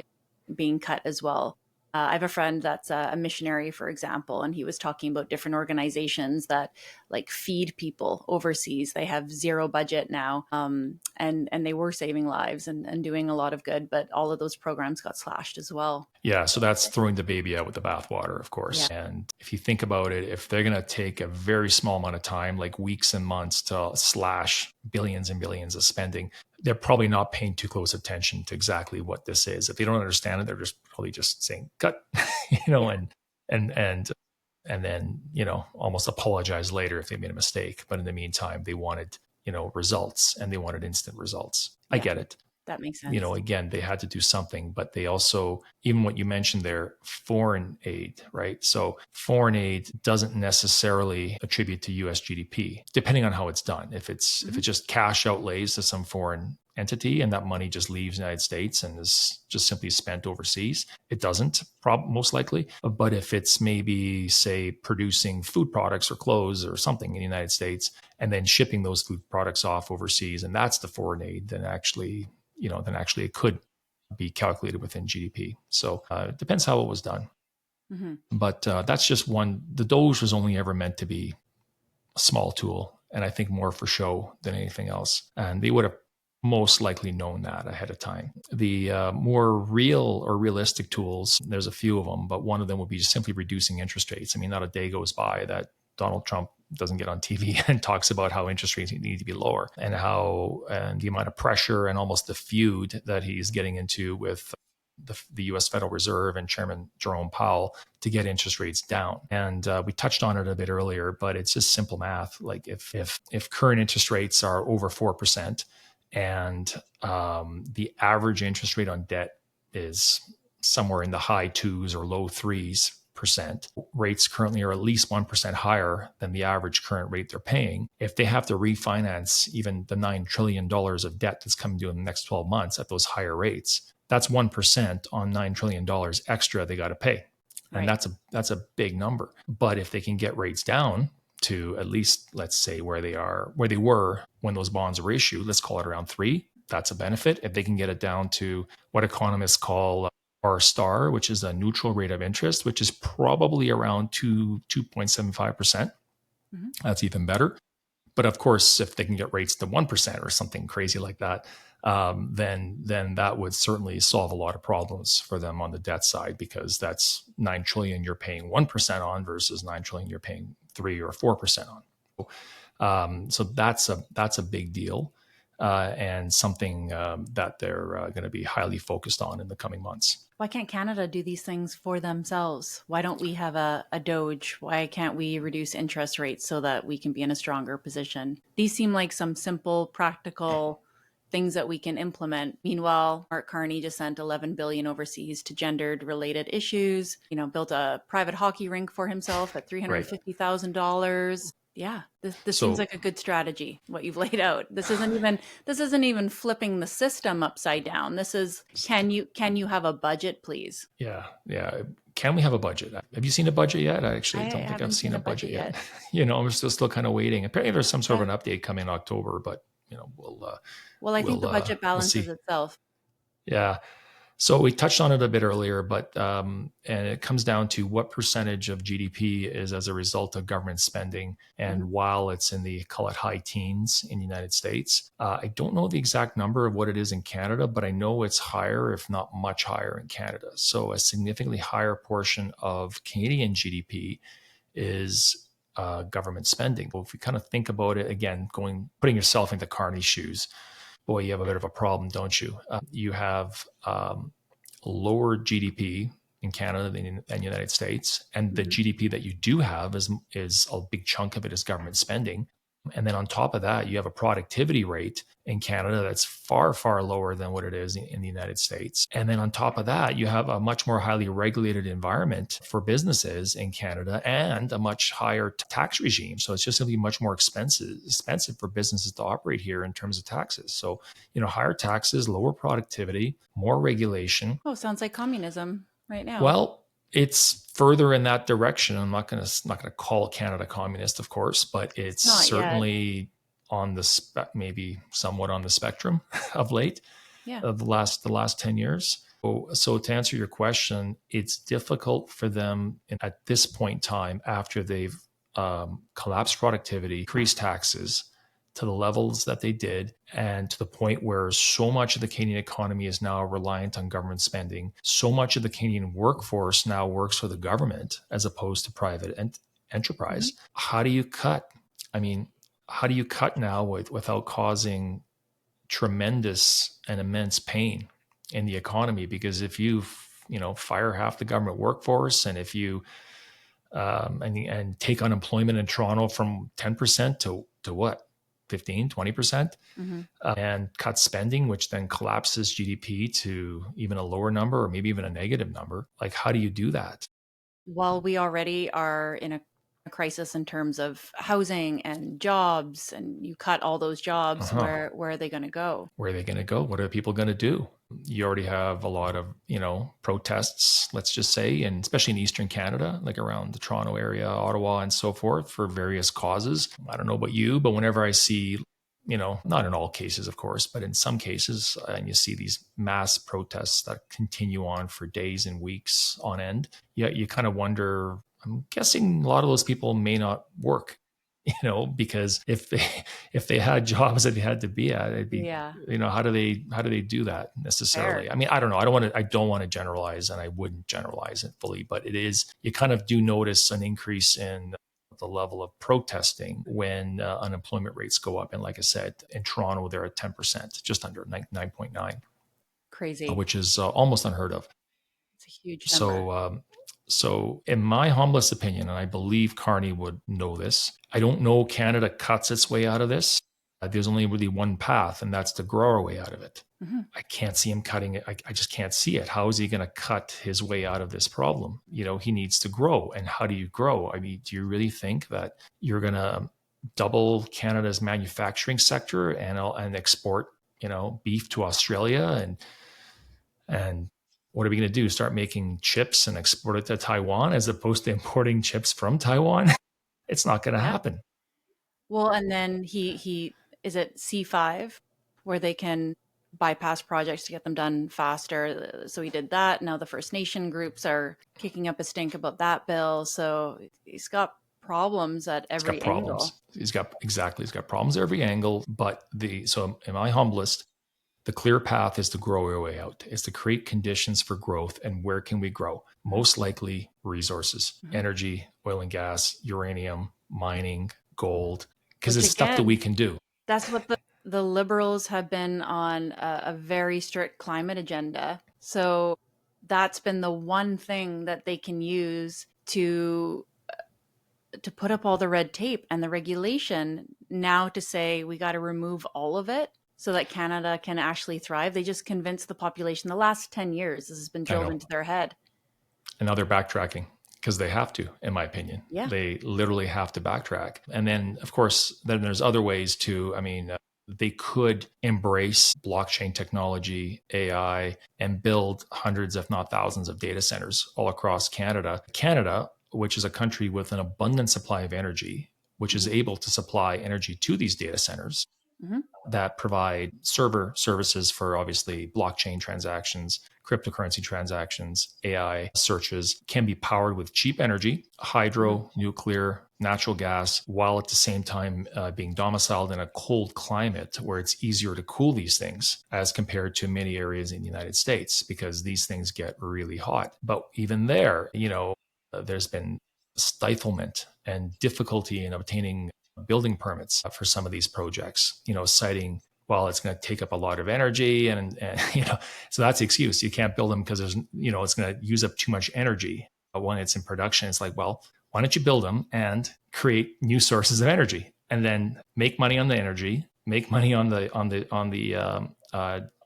being cut as well. I have a friend that's a missionary, for example, and he was talking about different organizations that like feed people overseas. They have zero budget now, and they were saving lives and doing a lot of good, but all of those programs got slashed as well. Yeah, so that's throwing the baby out with the bathwater, of course. Yeah. And if you think about it, if they're going to take a very small amount of time, like weeks and months, to slash billions and billions of spending, they're probably not paying too close attention to exactly what this is. If they don't understand it, they're probably just saying cut, and then almost apologize later if they made a mistake. But in the meantime, they wanted results, and they wanted instant results. Yeah. I get it. That makes sense. Again, they had to do something, but they also, even what you mentioned there, foreign aid, right? So foreign aid doesn't necessarily attribute to U.S. GDP, depending on how it's done. If it's just cash outlays to some foreign entity and that money just leaves the United States and is just simply spent overseas, it doesn't, most likely. But if it's maybe, say, producing food products or clothes or something in the United States and then shipping those food products off overseas, and that's the foreign aid, then actually it could be calculated within GDP. So it depends how it was done. But that's just one. The Doge was only ever meant to be a small tool, and I think more for show than anything else. And they would have most likely known that ahead of time. The more real or realistic tools, there's a few of them, but one of them would be just simply reducing interest rates. I mean, not a day goes by that Donald Trump doesn't get on TV and talks about how interest rates need to be lower, and the amount of pressure and almost the feud that he's getting into with the U.S. Federal Reserve and Chairman Jerome Powell to get interest rates down. And we touched on it a bit earlier, but it's just simple math. Like if current interest rates are over 4% and the average interest rate on debt is somewhere in the high 2s or low 3s%, rates currently are at least 1% higher than the average current rate they're paying. If they have to refinance even the $9 trillion of debt that's coming due in the next 12 months at those higher rates, that's 1% on $9 trillion extra they got to pay. And Right. that's a big number. But if they can get rates down to at least, let's say, where they were when those bonds were issued, let's call it around 3, that's a benefit. If they can get it down to what economists call R star, which is a neutral rate of interest, which is probably around 2.75%. That's even better. But of course, if they can get rates to 1% or something crazy like that, then that would certainly solve a lot of problems for them on the debt side, because that's $9 trillion you're paying 1% on versus $9 trillion you're paying 3 or 4% on. So that's a big deal. and something that they're going to be highly focused on in the coming months. Why can't Canada do these things for themselves? Why don't we have a Doge? Why can't we reduce interest rates so that we can be in a stronger position? These seem like some simple, practical things that we can implement. Meanwhile, Mark Carney just sent $11 billion overseas to gendered related issues, built a private hockey rink for himself at $350,000. Yeah, this seems like a good strategy, what you've laid out. This isn't even flipping the system upside down. This is, can you have a budget, please? Yeah. Can we have a budget? Have you seen a budget yet? I actually don't think I've seen a budget yet. I'm still kind of waiting. Apparently there's some sort of an update coming in October, but I think the budget balances itself. Yeah. So we touched on it a bit earlier, but and it comes down to what percentage of GDP is as a result of government spending. And while it's in the, call it, high teens in the United States, I don't know the exact number of what it is in Canada, but I know it's higher, if not much higher in Canada. So a significantly higher portion of Canadian GDP is government spending. Well, if you kind of think about it, again, putting yourself into Carney's shoes, boy, you have a bit of a problem, don't you? You have lower GDP in Canada than the United States, and the GDP that you do have is a big chunk of it is government spending. And then on top of that, you have a productivity rate in Canada that's far, far lower than what it is in the United States. And then on top of that, you have a much more highly regulated environment for businesses in Canada and a much higher tax regime. So it's just going to be much more expensive for businesses to operate here in terms of taxes. So, higher taxes, lower productivity, more regulation. Oh, sounds like communism right now. Well, it's further in that direction. I'm not going to call Canada communist, of course, but it's certainly on the maybe somewhat on the spectrum of late. Yeah. Of the last 10 years. So to answer your question, it's difficult for them at this point in time, after they've collapsed productivity, increased taxes to the levels that they did, and to the point where so much of the Canadian economy is now reliant on government spending. So much of the Canadian workforce now works for the government as opposed to private enterprise. How do you cut? How do you cut now without causing tremendous and immense pain in the economy? Because if you fire half the government workforce, and if you and take unemployment in Toronto from 10% to what? 15, 20%, and cut spending, which then collapses GDP to even a lower number or maybe even a negative number. Like, how do you do that? Well, we already are in a crisis in terms of housing and jobs, and you cut all those jobs, where are they going to go? Where are they going to go? What are people going to do? You already have a lot of, protests, let's just say, and especially in Eastern Canada, like around the Toronto area, Ottawa, and so forth, for various causes. I don't know about you, but whenever I see, not in all cases, of course, but in some cases, and you see these mass protests that continue on for days and weeks on end, you kind of wonder, I'm guessing a lot of those people may not work. Because if they had jobs that they had to be at, it'd be, how do they do that necessarily? Fair. I don't know. I don't want to generalize, and I wouldn't generalize it fully, but it is, you kind of do notice an increase in the level of protesting when unemployment rates go up. And like I said, in Toronto, they're at 10%, just under 9.9. Crazy. Which is almost unheard of. It's a huge number. So in my humblest opinion, and I believe Carney would know this, I don't know Canada cuts its way out of this. There's only really one path, and that's to grow our way out of it. I can't see him cutting it. I just can't see it. How is he going to cut his way out of this problem? He needs to grow. And how do you grow? Do you really think that you're going to double Canada's manufacturing sector and export, beef to Australia and what are we going to do? Start making chips and export it to Taiwan as opposed to importing chips from Taiwan? It's not going to happen. Well, and then he is it C5 where they can bypass projects to get them done faster. So he did that. Now the First Nation groups are kicking up a stink about that bill. So he's got problems at every angle. He's got problems at every angle. But so in my humblest, the clear path is to grow our way out, is to create conditions for growth. And where can we grow? Most likely resources, energy, oil and gas, uranium, mining, gold, because it's stuff that we can do. That's what the Liberals have been on a very strict climate agenda. So that's been the one thing that they can use to put up all the red tape and the regulation now to say we got to remove all of it so that Canada can actually thrive. They just convinced the population the last 10 years. This has been I drilled know. into their head. And now they're backtracking because they have to, in my opinion. Yeah. They literally have to backtrack. And then, of course, then there's other ways to, they could embrace blockchain technology, AI, and build hundreds, if not thousands, of data centers all across Canada. Canada, which is a country with an abundant supply of energy, which is Mm-hmm. able to supply energy to these data centers, Mm-hmm. that provide server services for obviously blockchain transactions, cryptocurrency transactions, AI searches, can be powered with cheap energy, Mm-hmm. hydro, nuclear, natural gas, while at the same time being domiciled in a cold climate where it's easier to cool these things as compared to many areas in the United States, because these things get really hot. But even there, there's been stiflement and difficulty in obtaining building permits for some of these projects, citing, well, it's going to take up a lot of energy and so that's the excuse. You can't build them because it's going to use up too much energy. But when it's in production, it's like, well, why don't you build them and create new sources of energy and then make money on the energy, make money on the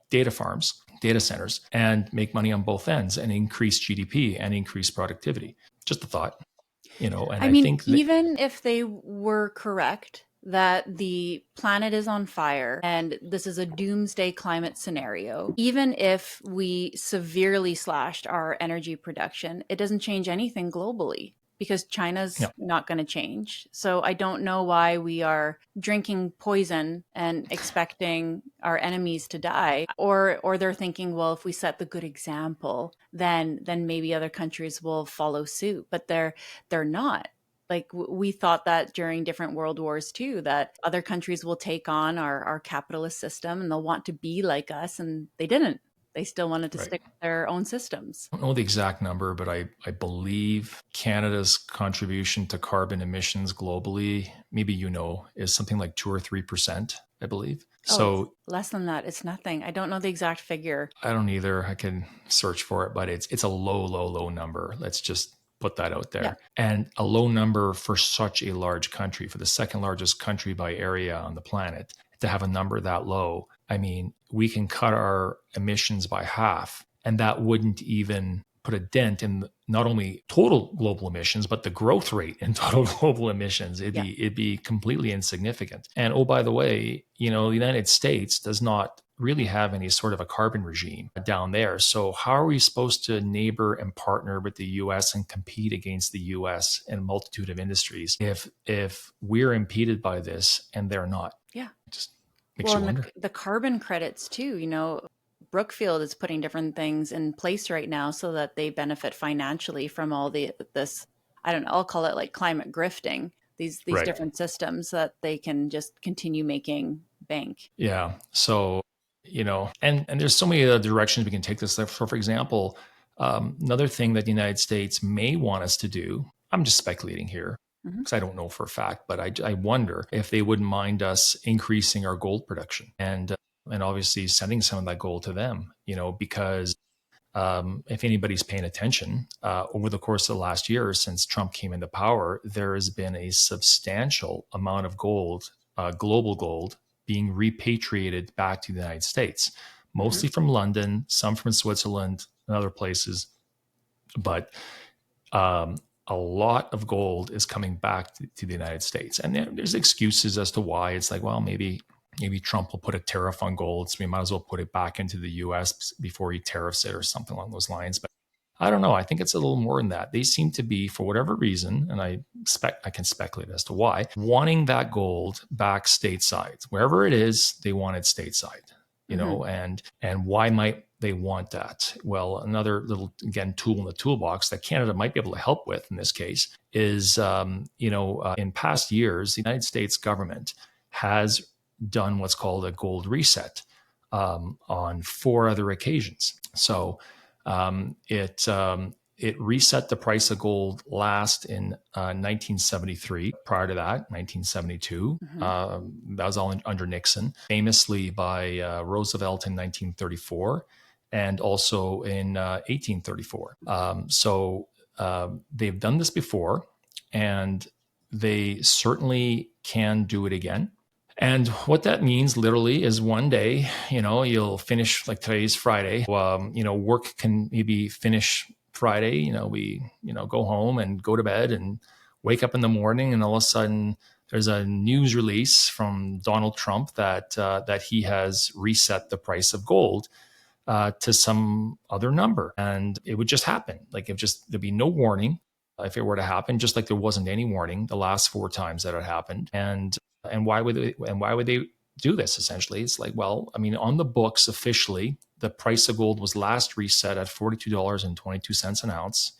data farms, data centers, and make money on both ends and increase GDP and increase productivity. Just a thought. And I I mean, think that, even if they were correct that the planet is on fire and this is a doomsday climate scenario, even if we severely slashed our energy production, it doesn't change anything globally because China's yeah, not going to change. So I don't know why we are drinking poison and expecting our enemies to die, or they're thinking, well, if we set the good example, then maybe other countries will follow suit, but they're not. Like we thought that during different world wars too, that other countries will take on our capitalist system and they'll want to be like us, and they didn't. They still wanted to right. stick with their own systems. I don't know the exact number, but I believe Canada's contribution to carbon emissions globally, maybe is something like 2 or 3%, I believe. Oh, it's So less than that. It's nothing. I don't know the exact figure. I don't either. I can search for it, but it's a low, low, low number. Let's just put that out Yeah. there. And a low number for such a large country, for the second largest country by area on the planet, to have a number that low. I mean, we can cut our emissions by half, and that wouldn't even put a dent in not only total global emissions, but the growth rate in total global emissions. Yeah. It'd be completely insignificant. And oh, by the way, the United States does not really have any sort of a carbon regime down there. So how are we supposed to neighbor and partner with the US and compete against the US in a multitude of industries if we're impeded by this and they're not? Yeah. It just makes Well, you and wonder. the carbon credits too, Brookfield is putting different things in place right now so that they benefit financially from all this, I don't know, I'll call it like climate grifting, these Right. different systems that they can just continue making bank. Yeah. So, and there's so many other directions we can take this. For example, another thing that the United States may want us to do, I'm just speculating here Mhm. because I don't know for a fact, but I wonder if they wouldn't mind us increasing our gold production and obviously sending some of that gold to them, because if anybody's paying attention, over the course of the last year since Trump came into power, there has been a substantial amount of gold, global gold, being repatriated back to the United States, Mhm. mostly from London, some from Switzerland and other places. But um, a lot of gold is coming back to the United States. And there's excuses as to why. It's like, well, maybe Trump will put a tariff on gold, so we might as well put it back into the US before he tariffs it or something along those lines. But I don't know. I think it's a little more than that. They seem to be, for whatever reason, and I can speculate as to why, wanting that gold back stateside. Wherever it is, they want it stateside. Mhm. And why might they want that? Well, another little, again, tool in the toolbox that Canada might be able to help with in this case is, in past years, the United States government has done what's called a gold reset on 4 other occasions. So it it reset the price of gold last in 1973. Prior to that, 1972. That was all under Nixon, famously by Roosevelt in 1934, and also in 1834. They've done this before, and they certainly can do it again. And what that means literally is one day, you'll finish, like today's Friday, work can maybe finish Friday, we, go home and go to bed and wake up in the morning, and all of a sudden there's a news release from Donald Trump that he has reset the price of gold to some other number. And it would just happen. Like there'd be no warning if it were to happen, just like there wasn't any warning the last 4 times that it happened. And why would they do this? Essentially, it's like, well, I mean, on the books officially, the price of gold was last reset at $42.22 an ounce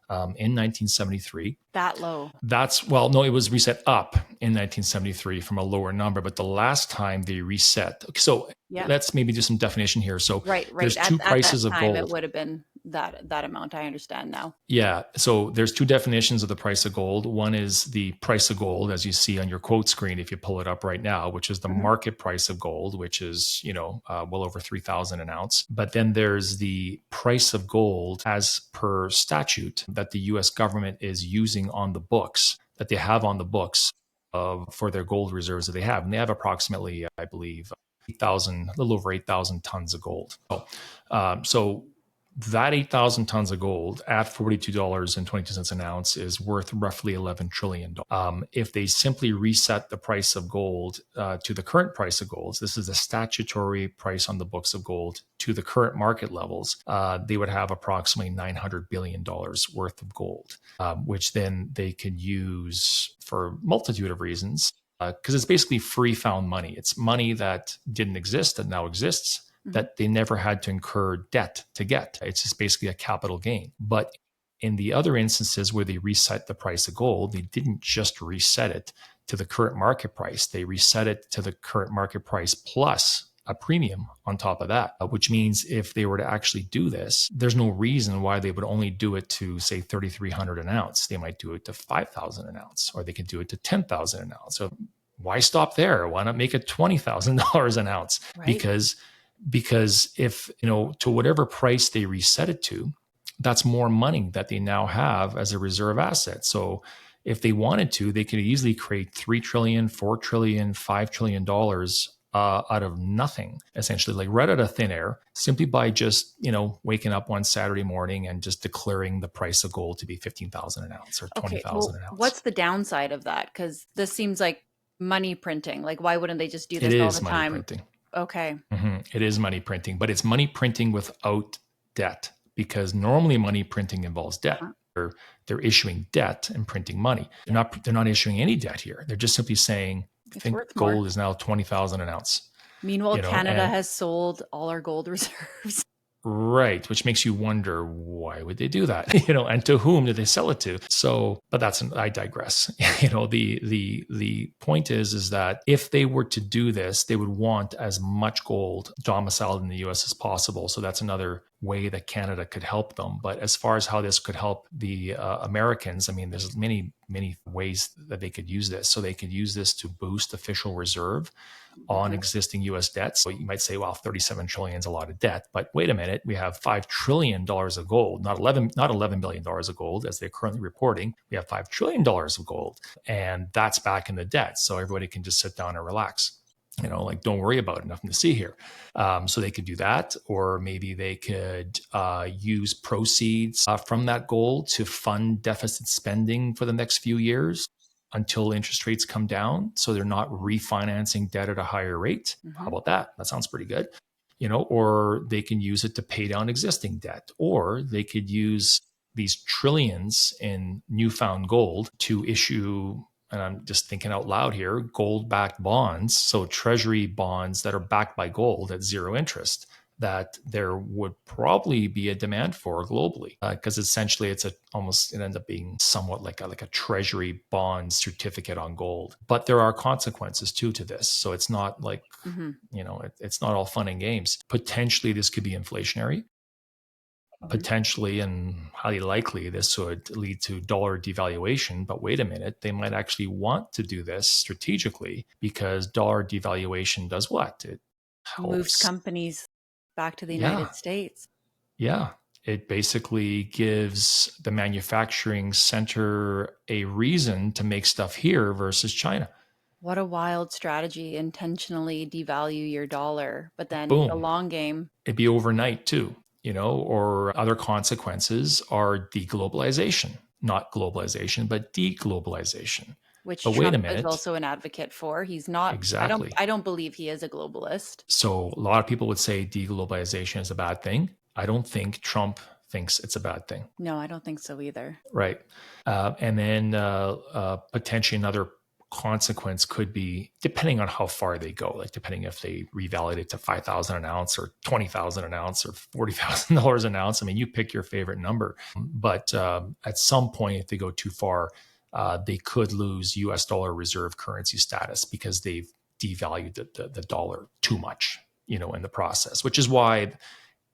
in 1973. That low? No, it was reset up in 1973 from a lower number, but the last time they reset. So let's maybe do some definition here. So there's two prices of gold. It would have been that amount. I understand now. Yeah. So there's 2 definitions of the price of gold. One is the price of gold, as you see on your quote screen, if you pull it up right now, which is the market price of gold, which is, well over 3,000 an ounce. But then there's the price of gold as per statute that the U.S. government is using on the books, that they have on the books for their gold reserves that they have. And they have approximately, I believe, a little over 8,000 tons of gold. So that 8,000 tons of gold at $42.22 an ounce is worth roughly $11 trillion. If they simply reset the price of gold to the current price of gold, this is the statutory price on the books of gold, to the current market levels, they would have approximately $900 billion worth of gold, which then they could use for a multitude of reasons, because it's basically free found money. It's money that didn't exist that now exists, that they never had to incur debt to get. It's just basically a capital gain. But in the other instances where they reset the price of gold, they didn't just reset it to the current market price. They reset it to the current market price plus a premium on top of that, which means if they were to actually do this, there's no reason why they would only do it to, say, 3,300 an ounce. They might do it to 5,000 an ounce, or they could do it to 10,000 an ounce. So why stop there? Why not make it $20,000 an ounce? Right. Because if, to whatever price they reset it to, that's more money that they now have as a reserve asset. So if they wanted to, they could easily create $3 trillion, $4 trillion, $5 trillion out of nothing, essentially, like right out of thin air, simply by just, waking up one Saturday morning and just declaring the price of gold to be 15,000 an ounce or 20,000 an ounce. What's the downside of that? Because this seems like money printing. Like, why wouldn't they just do this all the time? It is money printing. Okay. It is money printing, but it's money printing without debt, because normally money printing involves debt. They're issuing debt and printing money. They're not issuing any debt here. They're just simply saying, I think gold is now 20,000 an ounce. Meanwhile, Canada has sold all our gold reserves. Right, which makes you wonder, why would they do that? And to whom did they sell it to? So, but I digress. The point is that if they were to do this, they would want as much gold domiciled in the U.S. as possible. So that's another way that Canada could help them. But as far as how this could help the Americans, I mean, there's many ways that they could use this. So they could use this to boost official reserve on existing U.S. debt. So you might say, well, 37 trillion is a lot of debt, but wait a minute, we have $5 trillion of gold, not $11 billion of gold as they're currently reporting. We have $5 trillion of gold, and that's back in the debt. So everybody can just sit down and relax. Don't worry about it, nothing to see here. So they could do that, or maybe they could use proceeds from that gold to fund deficit spending for the next few years until interest rates come down, so they're not refinancing debt at a higher rate. How about that? That sounds pretty good. Or they can use it to pay down existing debt, or they could use these trillions in newfound gold to issue, and I'm just thinking out loud here, gold-backed bonds, so treasury bonds that are backed by gold at zero interest, that there would probably be a demand for globally, because essentially it ends up being somewhat like a treasury bond certificate on gold. But there are consequences too to this, so it's not like it's not all fun and games. Potentially, this could be inflationary. Potentially and highly likely, this would lead to dollar devaluation. But wait a minute, they might actually want to do this strategically because dollar devaluation does what? It Moves helps. companies back to the Yeah. United States. Yeah. It basically gives the manufacturing center a reason to make stuff here versus China. What a wild strategy, intentionally devalue your dollar, but then the Boom. long game, It'd be overnight too, or other consequences are deglobalization, not globalization, but deglobalization. which But wait a Trump is minute. also an advocate for. He's not, Exactly. I don't believe he is a globalist. So a lot of people would say deglobalization is a bad thing. I don't think Trump thinks it's a bad thing. No, I don't think so either. Right. And then potentially another consequence could be, depending on how far they go, like depending if they revalidate it to 5,000 an ounce or 20,000 an ounce or $40,000 an ounce. I mean, you pick your favorite number. But at some point, if they go too far, they could lose US dollar reserve currency status because they've devalued the dollar too much, in the process, which is why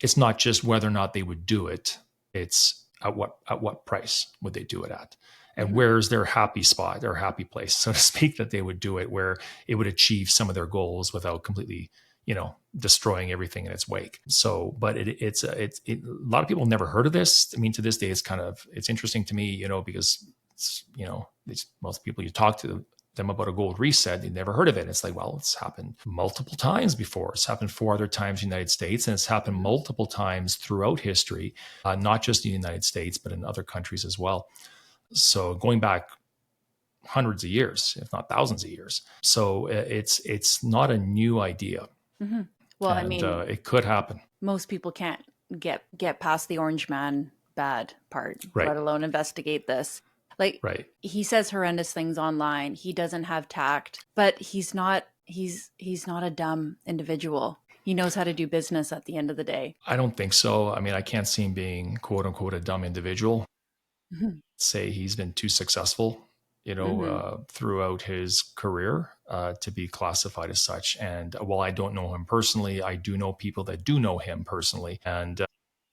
it's not just whether or not they would do it, it's at what price would they do it at, and where's their happy spot, their happy place, so to speak, that they would do it where it would achieve some of their goals without completely destroying everything in its wake. So but a lot of people have never heard of this. I mean, to this day it's interesting to me, because most people you talk to them about a gold reset, they never heard of it. It's like, well, it's happened multiple times before. It's happened 4 other times in the United States, and it's happened multiple times throughout history, not just in the United States, but in other countries as well. So going back hundreds of years, if not thousands of years. So it's not a new idea. Mm-hmm. Well, and I mean, it could happen. most people can't get past the orange man bad part, Right. let alone investigate this. Like, right. He says horrendous things online. He doesn't have tact, but he's not a dumb individual. He knows how to do business at the end of the day. I don't think so. I mean, I can't see him being quote unquote a dumb individual. Mm-hmm. Say he's been too successful, throughout his career to be classified as such. And while I don't know him personally, I do know people that do know him personally, and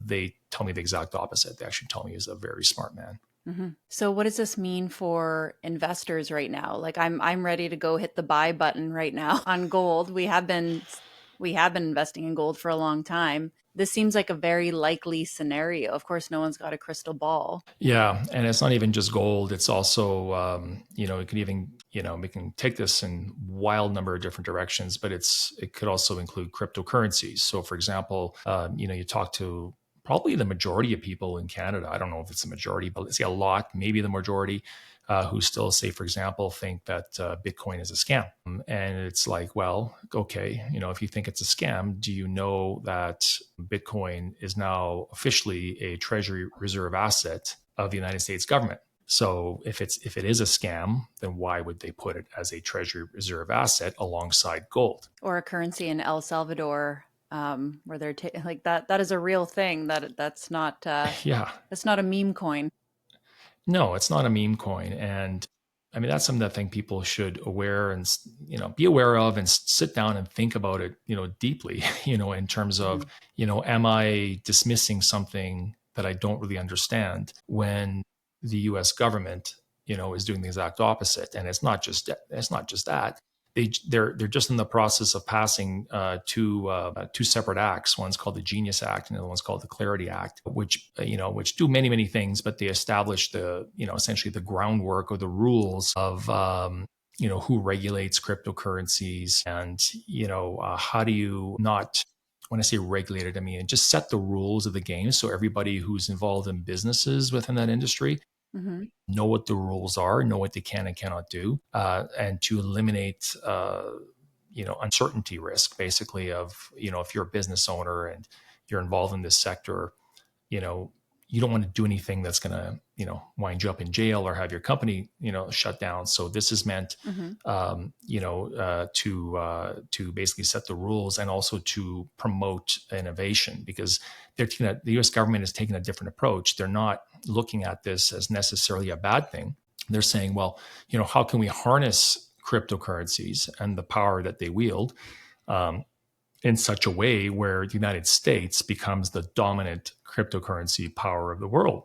they tell me the exact opposite. They actually tell me he's a very smart man. Mm-hmm. So what does this mean for investors right now? Like I'm ready to go hit the buy button right now on gold. We have been investing in gold for a long time. This seems like a very likely scenario. Of course, no one's got a crystal ball. Yeah, and it's not even just gold. It's also, it can even, we can take this in wild number of different directions, but it could also include cryptocurrencies. So, for example, you talk to probably the majority of people in Canada. I don't know if it's the majority, but let's say a lot, maybe the majority, who still say, for example, think that Bitcoin is a scam. And it's like, well, okay, if you think it's a scam, do you know that Bitcoin is now officially a Treasury reserve asset of the United States government? So if it is a scam, then why would they put it as a Treasury reserve asset alongside gold or a currency in El Salvador? Where they're like that is a real thing. That's not yeah, that's not a meme coin. no, it's not a meme coin. And I mean, that's something that I think people should be aware of and sit down and think about it, deeply, in terms of, am I dismissing something that I don't really understand when the US government, is doing the exact opposite. And it's not just that. They're just in the process of passing two separate acts. One's called the Genius Act, and the other one's called the Clarity Act, which do many things, but they establish the essentially the groundwork or the rules of who regulates cryptocurrencies, and how do you not. When I say regulated, I mean just set the rules of the game so everybody who's involved in businesses within that industry know what the rules are, know what they can and cannot do, and to eliminate, uncertainty risk, basically, of, if you're a business owner and you're involved in this sector, you don't want to do anything that's going to, wind you up in jail or have your company, shut down. So this is meant, to basically set the rules and also to promote innovation, because the U.S. government has taken a different approach. They're not looking at this as necessarily a bad thing. They're saying, well, how can we harness cryptocurrencies and the power that they wield in such a way where the United States becomes the dominant cryptocurrency power of the world.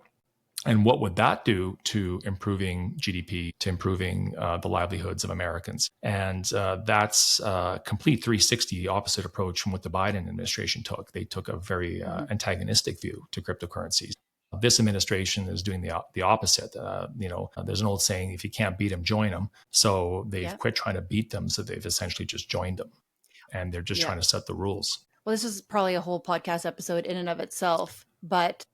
And what would that do to improving GDP, to improving the livelihoods of Americans? And that's a complete 360 opposite approach from what the Biden administration took. They took a very antagonistic view to cryptocurrencies. This administration is doing the opposite. There's an old saying, if you can't beat them, join them. So they've quit trying to beat them. So they've essentially just joined them. And they're just trying to set the rules. Well, this is probably a whole podcast episode in and of itself, but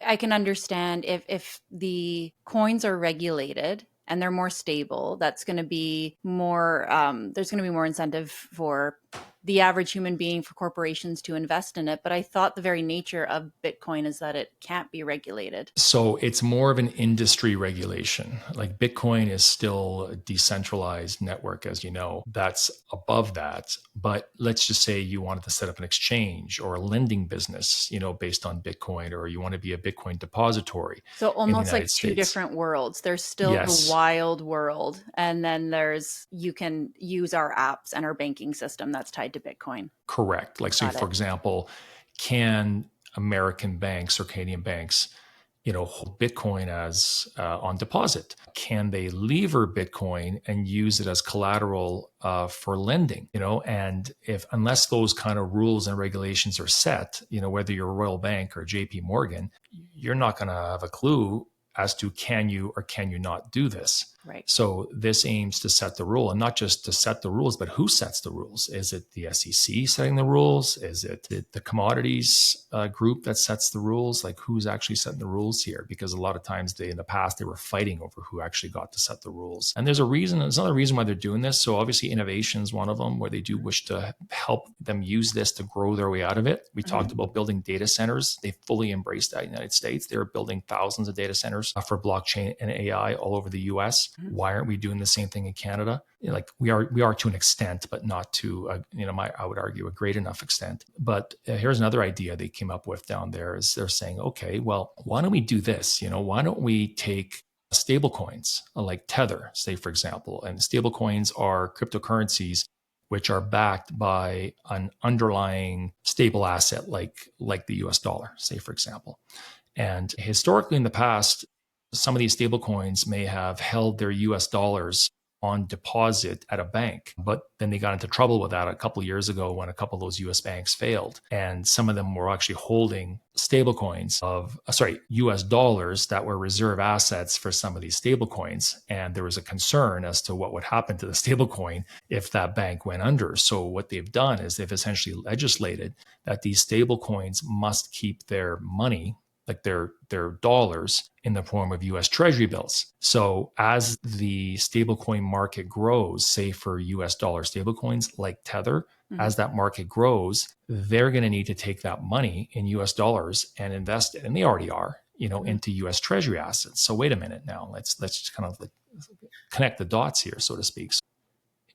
I can understand if the coins are regulated and they're more stable, that's going to be more, there's going to be more incentive for the average human being, for corporations to invest in it. But I thought the very nature of Bitcoin is that it can't be regulated. So it's more of an industry regulation. Like Bitcoin is still a decentralized network, as you know, that's above that. But let's just say you wanted to set up an exchange or a lending business, based on Bitcoin, or you want to be a Bitcoin depository. So almost like two different worlds. There's still the wild world. And then you can use our apps and our banking system that's tied to Bitcoin. Correct. Like, so for example, can American banks or Canadian banks, hold Bitcoin as on deposit? Can they lever Bitcoin and use it as collateral for lending? And unless those kind of rules and regulations are set, whether you're a Royal Bank or JP Morgan, you're not going to have a clue as to can you or can you not do this. Right. So this aims to set the rule, and not just to set the rules, but who sets the rules? Is it the SEC setting the rules? Is it the commodities group that sets the rules? Like, who's actually setting the rules here? Because a lot of times in the past, they were fighting over who actually got to set the rules. And there's another reason why they're doing this. So obviously innovation is one of them, where they do wish to help them use this to grow their way out of it. We talked about building data centers. They fully embraced that in the United States. They're building thousands of data centers for blockchain and AI all over the US. Why aren't we doing the same thing in Canada? Like we are to an extent, but not to I would argue a great enough extent. But here's another idea they came up with down there is they're saying, okay, well, why don't we do this? Why don't we take stablecoins like Tether, say for example, and stablecoins are cryptocurrencies which are backed by an underlying stable asset like the US dollar, say for example. And historically in the past, some of these stablecoins may have held their US dollars on deposit at a bank, but then they got into trouble with that a couple of years ago when a couple of those US banks failed. And some of them were actually holding stablecoins US dollars that were reserve assets for some of these stablecoins. And there was a concern as to what would happen to the stablecoin if that bank went under. So what they've done is they've essentially legislated that these stablecoins must keep their money, like their dollars, in the form of US Treasury bills. So as the stablecoin market grows, say for US dollar stablecoins like Tether, as that market grows, they're going to need to take that money in US dollars and invest it. And they already are, into US Treasury assets. So wait a minute now, let's just kind of connect the dots here, so to speak.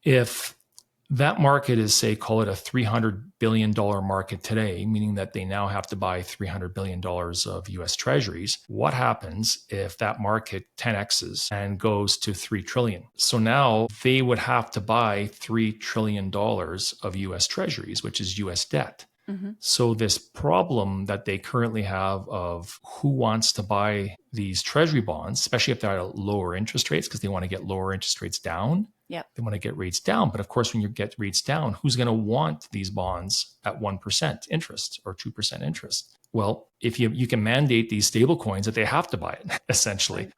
If that market is, say, call it a $300 billion market today, meaning that they now have to buy $300 billion of US Treasuries. What happens if that market 10x's and goes to $3 trillion? So now they would have to buy $3 trillion of US Treasuries, which is US debt. So this problem that they currently have of who wants to buy these Treasury bonds, especially if they're at lower interest rates, because they want to get lower interest rates down. They want to get rates down. But of course, when you get rates down, who's going to want these bonds at 1% interest or 2% interest? Well, if you can mandate these stable coins that they have to buy it, essentially. Right.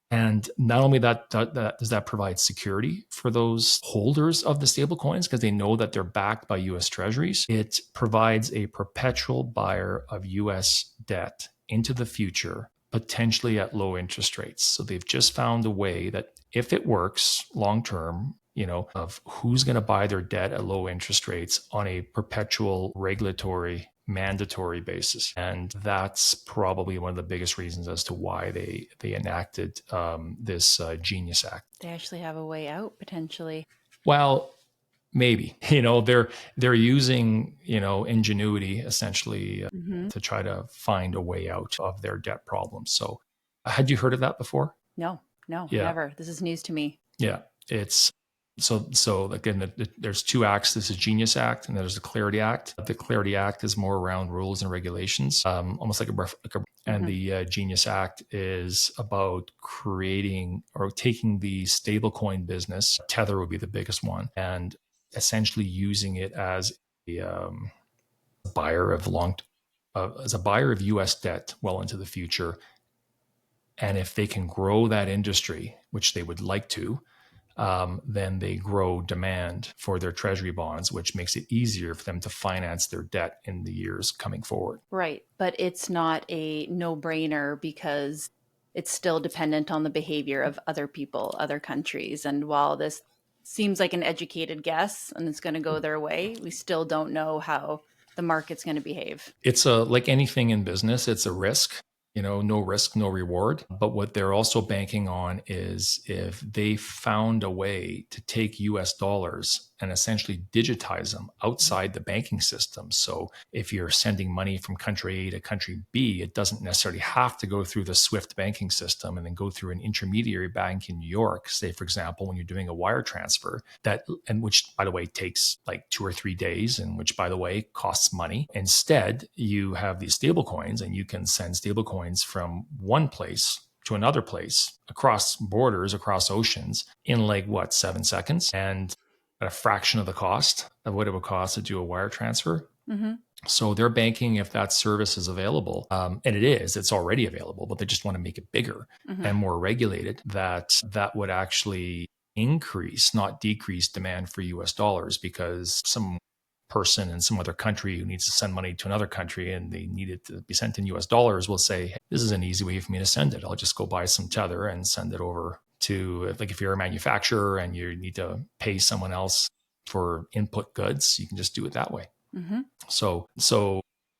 And not only that does that provide security for those holders of the stable coins, because they know that they're backed by US Treasuries, it provides a perpetual buyer of US debt into the future, potentially at low interest rates. So they've just found a way that if it works long term, of who's going to buy their debt at low interest rates on a perpetual regulatory mandatory basis. And that's probably one of the biggest reasons as to why they enacted this Genius Act. They actually have a way out potentially. Well, maybe, they're using, ingenuity essentially to try to find a way out of their debt problems. So had you heard of that before? No, never. This is news to me. Yeah, it's So again, there's two acts. There's a Genius Act and there's the Clarity Act. The Clarity Act is more around rules and regulations, almost like and the Genius Act is about creating or taking the stablecoin business. Tether would be the biggest one, and essentially using it as a buyer of as a buyer of U.S. debt well into the future. And if they can grow that industry, which they would like to, then they grow demand for their treasury bonds, which makes it easier for them to finance their debt in the years coming forward. Right. But it's not a no-brainer because it's still dependent on the behavior of other people, other countries. And while this seems like an educated guess and it's going to go their way, we still don't know how the market's going to behave. It's like anything in business, it's a risk. No risk, no reward. But what they're also banking on is if they found a way to take US dollars and essentially digitize them outside the banking system. So if you're sending money from country A to country B, it doesn't necessarily have to go through the SWIFT banking system and then go through an intermediary bank in New York. Say, for example, when you're doing a wire transfer, which, by the way, takes like 2 or 3 days, and which, by the way, costs money. Instead, you have these stable coins, and you can send stable coins from one place to another place across borders, across oceans in 7 seconds, and at a fraction of the cost of what it would cost to do a wire transfer. Mm-hmm. So they're banking if that service is available, and it's already available, but they just want to make it bigger and more regulated, that would actually increase, not decrease, demand for US dollars, because some person in some other country who needs to send money to another country and they need it to be sent in US dollars will say, hey, this is an easy way for me to send it. I'll just go buy some Tether and send it over to, like, if you're a manufacturer and you need to pay someone else for input goods, you can just do it that way. Mm-hmm.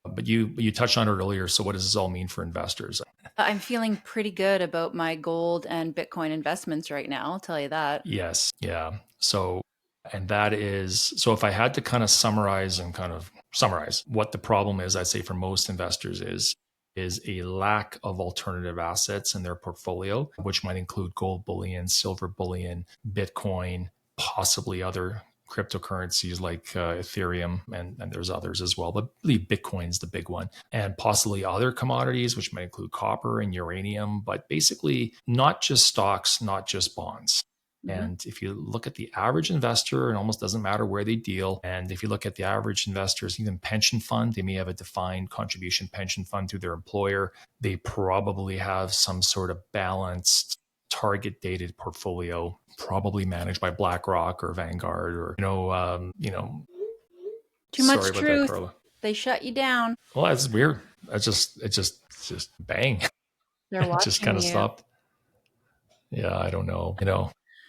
But you touched on it earlier. So what does this all mean for investors? I'm feeling pretty good about my gold and Bitcoin investments right now. I'll tell you that. Yes. Yeah. So if I had to kind of summarize what the problem is, I'd say for most investors is a lack of alternative assets in their portfolio, which might include gold bullion, silver bullion, Bitcoin, possibly other cryptocurrencies like Ethereum, and there's others as well, but really Bitcoin's the big one, and possibly other commodities, which might include copper and uranium, but basically not just stocks, not just bonds. And if you look at the average investor, it almost doesn't matter where they deal. And if you look at the average investors, even pension fund, they may have a defined contribution pension fund through their employer. They probably have some sort of balanced, target dated portfolio, probably managed by BlackRock or Vanguard or, Too much truth. That, they shut you down. Well, that's weird. It's just bang. They're watching it just kind of stopped. Yeah, I don't know.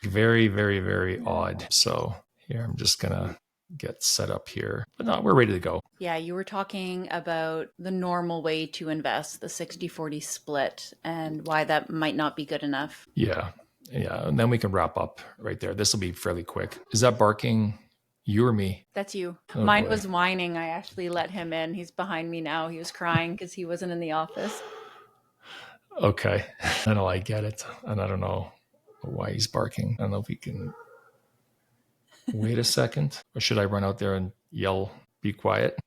Very, very, very odd. So here, I'm just going to get set up here. But no, we're ready to go. Yeah, you were talking about the normal way to invest, the 60-40 split, and why that might not be good enough. Yeah. And then we can wrap up right there. This will be fairly quick. Is that barking you or me? That's you. Oh, mine boy. Was whining. I actually let him in. He's behind me now. He was crying because he wasn't in the office. Okay. I know, I get it. And I don't know why he's barking. I don't know if we can wait a second, or should I run out there and yell, be quiet?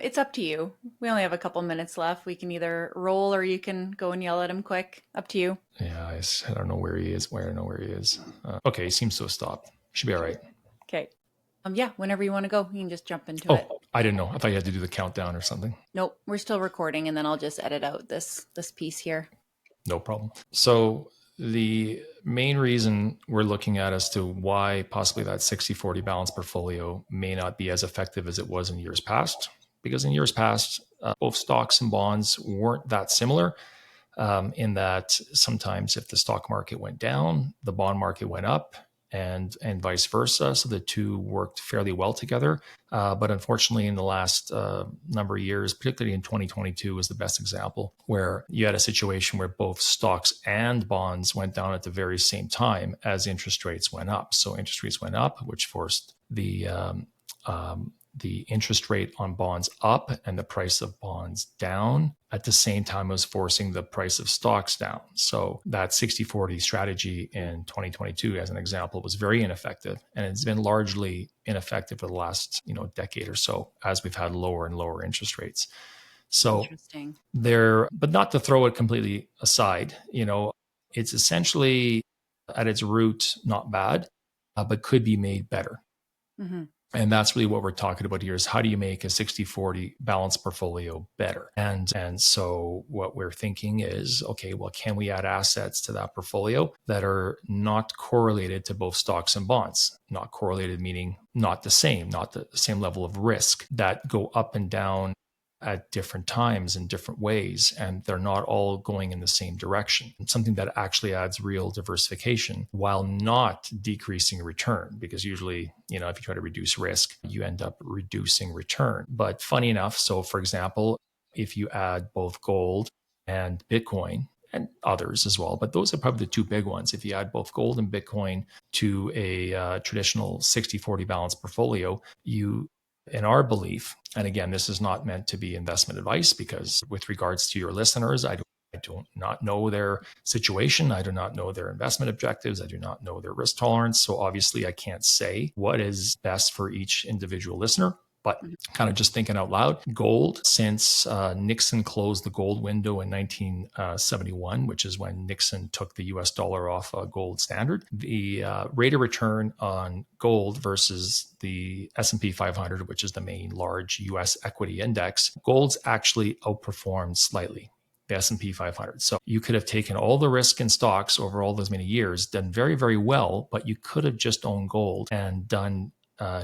It's up to you. We only have a couple minutes left. We can either roll or you can go and yell at him quick. Up to you. Yeah, I don't know where he is. Okay, he seems to have stopped. Should be all right. Okay. Yeah, whenever you want to go, you can just jump into it. I didn't know. I thought you had to do the countdown or something. Nope, we're still recording, and then I'll just edit out this piece here. No problem. So the main reason we're looking at as to why possibly that 60-40 balanced portfolio may not be as effective as it was in years past, because in years past, both stocks and bonds weren't that similar, in that sometimes if the stock market went down, the bond market went up, and vice versa. So the two worked fairly well together. But unfortunately, in the last number of years, particularly in 2022 was the best example, where you had a situation where both stocks and bonds went down at the very same time as interest rates went up. So interest rates went up, which forced the the interest rate on bonds up and the price of bonds down. At the same time, it was forcing the price of stocks down. So that 60-40 strategy in 2022, as an example, was very ineffective. And it's been largely ineffective for the last, decade or so as we've had lower and lower interest rates. So Interesting. but not to throw it completely aside, it's essentially at its root not bad, but could be made better. Mm-hmm. And that's really what we're talking about here is how do you make a 60-40 balanced portfolio better? And so what we're thinking is, okay, well, can we add assets to that portfolio that are not correlated to both stocks and bonds? Not correlated meaning not the same level of risk, that go up and down at different times in different ways, and they're not all going in the same direction. It's something that actually adds real diversification while not decreasing return, because usually, if you try to reduce risk, you end up reducing return. But funny enough, so for example, if you add both gold and Bitcoin, and others as well, but those are probably the two big ones. If you add both gold and Bitcoin to a traditional 60-40 balanced portfolio, in our belief, and again, this is not meant to be investment advice, because with regards to your listeners, I do not know their situation. I do not know their investment objectives. I do not know their risk tolerance. So obviously I can't say what is best for each individual listener. But kind of just thinking out loud, gold, since Nixon closed the gold window in 1971, which is when Nixon took the US dollar off a gold standard, the rate of return on gold versus the S&P 500, which is the main large US equity index, gold's actually outperformed slightly the S&P 500. So you could have taken all the risk in stocks over all those many years, done very, very well, but you could have just owned gold and done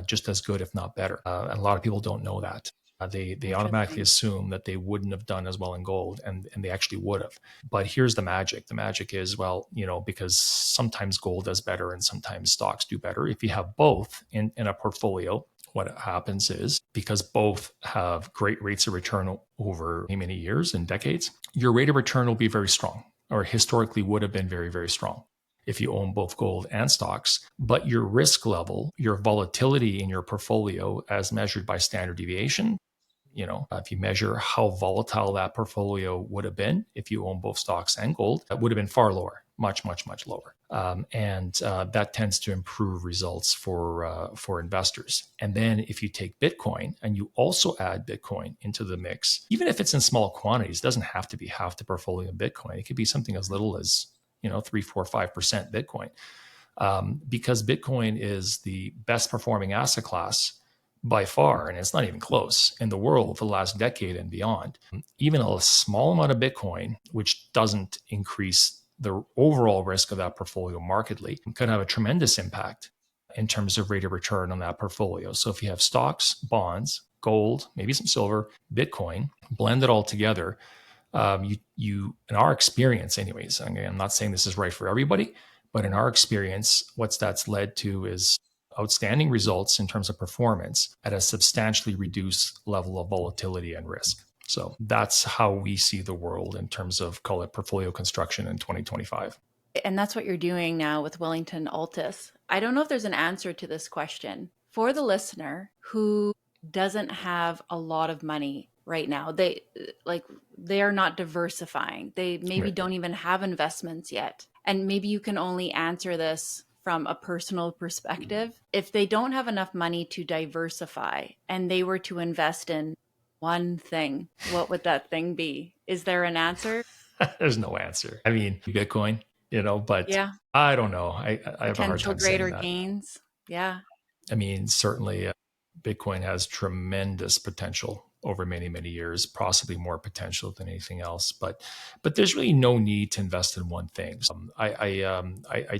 just as good, if not better. And a lot of people don't know that. They automatically assume that they wouldn't have done as well in gold, and they actually would have. But here's the magic. The magic is, well, because sometimes gold does better and sometimes stocks do better. If you have both in a portfolio, what happens is, because both have great rates of return over many years and decades, your rate of return will be very strong, or historically would have been very, very strong if you own both gold and stocks. But your risk level, your volatility in your portfolio as measured by standard deviation, if you measure how volatile that portfolio would have been if you own both stocks and gold, that would have been far lower, much, much, much lower. And that tends to improve results for investors. And then if you take Bitcoin and you also add Bitcoin into the mix, even if it's in small quantities, it doesn't have to be half the portfolio in Bitcoin. It could be something as little as 3, 4, 5% Bitcoin, because Bitcoin is the best performing asset class by far, and it's not even close, in the world for the last decade and beyond. Even a small amount of Bitcoin, which doesn't increase the overall risk of that portfolio markedly, could have a tremendous impact in terms of rate of return on that portfolio. So if you have stocks, bonds, gold, maybe some silver, Bitcoin, blend it all together, you in our experience anyways, I'm not saying this is right for everybody, but in our experience, what that's led to is outstanding results in terms of performance at a substantially reduced level of volatility and risk. So that's how we see the world in terms of, call it, portfolio construction in 2025. And that's what you're doing now with Wellington-Altus. I don't know if there's an answer to this question. For the listener who doesn't have a lot of money right now, they are not diversifying. They maybe don't even have investments yet. And maybe you can only answer this from a personal perspective. If they don't have enough money to diversify and they were to invest in one thing, what would that thing be? Is there an answer? There's no answer. I mean, Bitcoin, but yeah. I don't know. I have a hard time saying that. Potential greater gains. Yeah. I mean, certainly Bitcoin has tremendous potential over many, many years, possibly more potential than anything else. But there's really no need to invest in one thing. I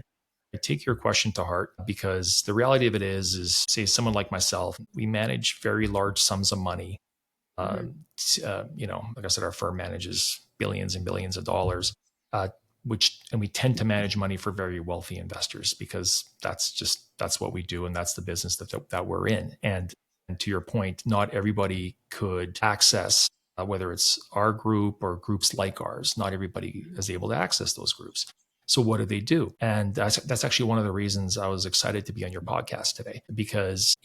take your question to heart, because the reality of it is say someone like myself, we manage very large sums of money. Like I said, our firm manages billions and billions of dollars, and we tend to manage money for very wealthy investors, because that's what we do, and that's the business that we're in. And to your point, not everybody could access, whether it's our group or groups like ours, not everybody is able to access those groups. So what do? And that's actually one of the reasons I was excited to be on your podcast today, because,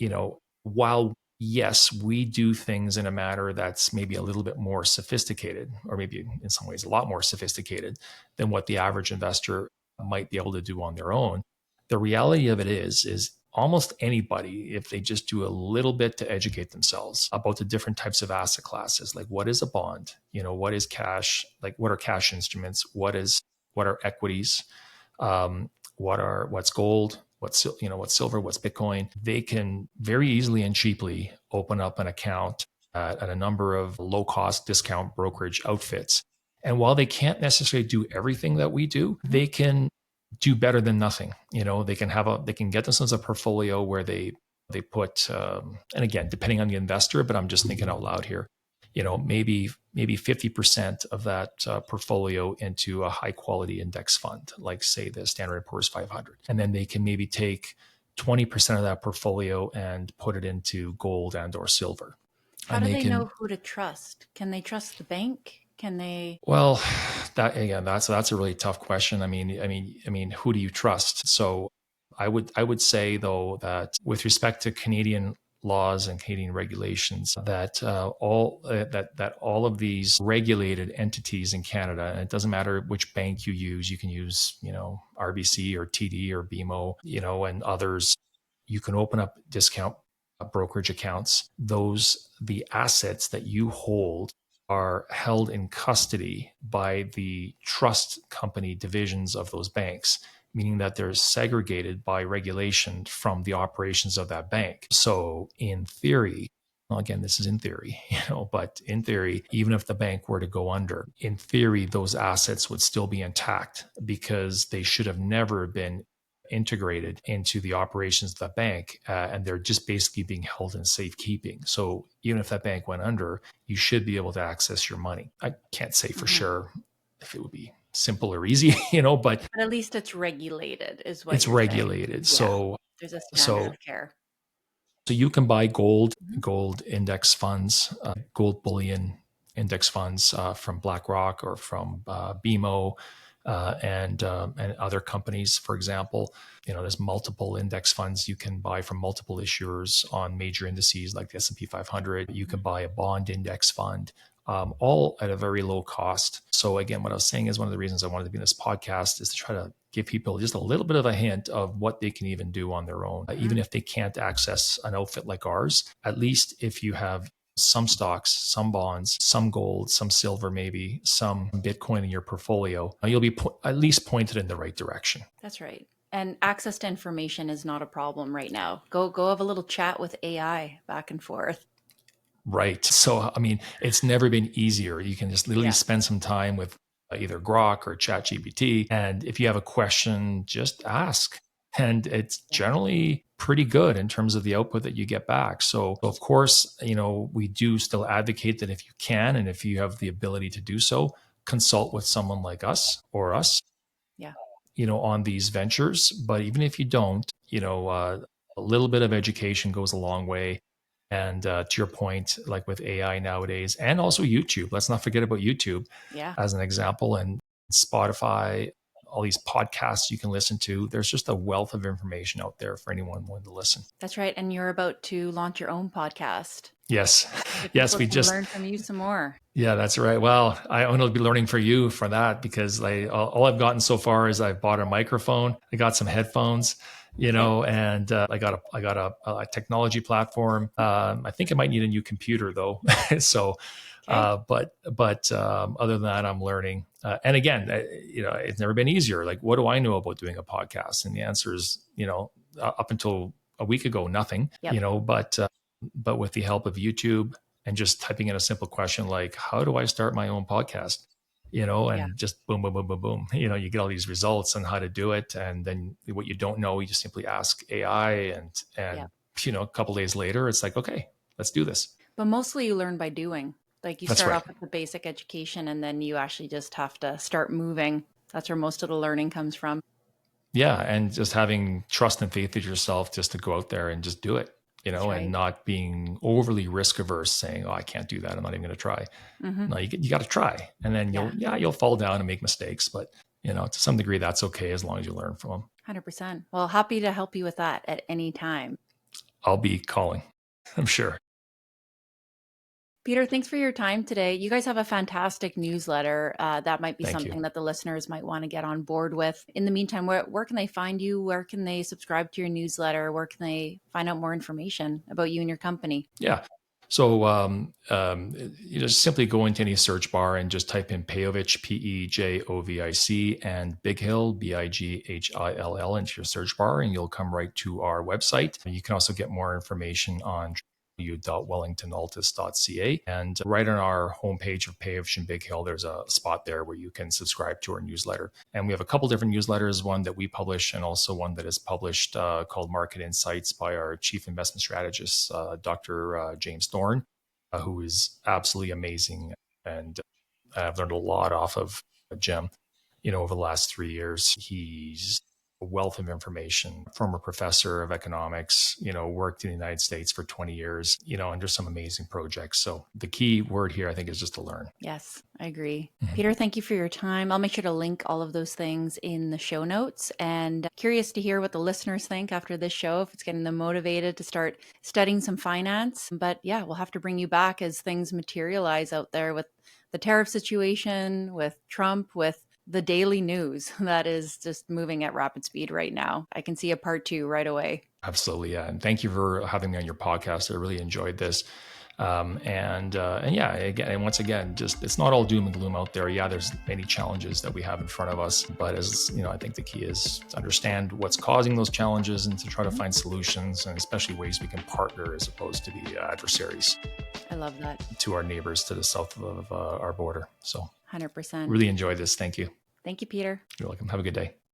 while yes, we do things in a manner that's maybe a little bit more sophisticated, or maybe in some ways a lot more sophisticated than what the average investor might be able to do on their own. The reality of it is almost anybody, if they just do a little bit to educate themselves about the different types of asset classes, like what is a bond, what is cash, like what are cash instruments, what are equities, what's gold, what's silver, what's Bitcoin. They can very easily and cheaply open up an account at a number of low cost discount brokerage outfits. And while they can't necessarily do everything that we do, they can do better than nothing. They can get themselves a portfolio where they put, and again, depending on the investor, but I'm just thinking out loud here, maybe 50% of that portfolio into a high quality index fund, like say the Standard & Poor's 500. And then they can maybe take 20% of that portfolio and put it into gold and or silver. How do they know who to trust? Can they trust the bank? Can they? Well, that's a really tough question. I mean, who do you trust? So I would say though that with respect to Canadian laws and Canadian regulations, that all of these regulated entities in Canada, and it doesn't matter which bank you can use, RBC or TD or BMO, and others. You can open up discount brokerage accounts. The assets that you hold are held in custody by the trust company divisions of those banks, meaning that they're segregated by regulation from the operations of that bank. So in theory, well, again, this is in theory, but in theory, even if the bank were to go under, in theory, those assets would still be intact because they should have never been integrated into the operations of the bank, and they're just basically being held in safekeeping. So even if that bank went under, you should be able to access your money. I can't say for sure if it would be simple or easy, but at least it's regulated, is what it's you're regulated. saying. So there's a standard of care. So you can buy gold index funds, gold bullion index funds from BlackRock or from BMO. And other companies, for example, there's multiple index funds you can buy from multiple issuers on major indices like the S&P 500. You can buy a bond index fund, all at a very low cost. So again, what I was saying is one of the reasons I wanted to be in this podcast is to try to give people just a little bit of a hint of what they can even do on their own, even if they can't access an outfit like ours. At least if you have some stocks, some bonds, some gold, some silver, maybe some Bitcoin in your portfolio, you'll be at least pointed in the right direction. That's right. And access to information is not a problem right now. Go have a little chat with AI back and forth. Right. So, I mean, it's never been easier. You can just literally spend some time with either Grok or ChatGPT. And if you have a question, just ask. And it's generally pretty good in terms of the output that you get back. So of course, we do still advocate that if you can, and if you have the ability to do so, consult with someone like us or us, on these ventures. But even if you don't, a little bit of education goes a long way. And to your point, like with AI nowadays, and also YouTube, let's not forget about YouTube as an example, and Spotify, all these podcasts you can listen to. There's just a wealth of information out there for anyone willing to listen. That's right. And you're about to launch your own podcast. Yes. Yes, we just learn from you some more. Yeah, that's right. Well, I want to be learning for you for that, because all I've gotten so far is I've bought a microphone, I got some headphones, and I got a technology platform. I think I might need a new computer though. So, but other than that, I'm learning. And again, it's never been easier. Like, what do I know about doing a podcast? And the answer is, up until a week ago, nothing. But with the help of YouTube and just typing in a simple question like, how do I start my own podcast? And just boom, boom, boom, boom, boom. You get all these results on how to do it. And then what you don't know, you just simply ask AI, and a couple of days later, it's like, okay, let's do this. But mostly you learn by doing. Like you start off with the basic education, and then you actually just have to start moving. That's where most of the learning comes from. Yeah. And just having trust and faith in yourself just to go out there and just do it. And not being overly risk averse, saying, oh, I can't do that, I'm not even going to try. No, you got to try. And then you'll fall down and make mistakes. But, to some degree, that's okay as long as you learn from them. 100%. Well, happy to help you with that at any time. I'll be calling, I'm sure. Peter, thanks for your time today. You guys have a fantastic newsletter. That might be Thank you. something that the listeners might want to get on board with. In the meantime, where can they find you? Where can they subscribe to your newsletter? Where can they find out more information about you and your company? Yeah. So you just simply go into any search bar and just type in Pejovic, Pejovic, and Big Hill, Bighill, into your search bar, and you'll come right to our website. You can also get more information on www.wellington-altus.ca. And right on our homepage of Pejovic and Big Hill, there's a spot there where you can subscribe to our newsletter. And we have a couple different newsletters, one that we publish and also one that is published called Market Insights by our chief investment strategist, Dr. James Thorne, who is absolutely amazing. And I've learned a lot off of Jim, over the last 3 years. He's a wealth of information, former professor of economics, worked in the United States for 20 years, under some amazing projects. So the key word here, I think, is just to learn. Yes, I agree. Peter, thank you for your time. I'll make sure to link all of those things in the show notes, and curious to hear what the listeners think after this show, if it's getting them motivated to start studying some finance. But yeah, we'll have to bring you back as things materialize out there with the tariff situation, with Trump, with the daily news that is just moving at rapid speed right now. I can see a part 2 right away. Absolutely. Yeah. And thank you for having me on your podcast. I really enjoyed this. And yeah, again, and once again, just it's not all doom and gloom out there. Yeah, there's many challenges that we have in front of us, but as I think the key is to understand what's causing those challenges and to try to find solutions, and especially ways we can partner as opposed to be adversaries. I love that. To our neighbors to the south of our border. So 100%. Really enjoyed this. Thank you. Thank you, Peter. You're welcome. Have a good day.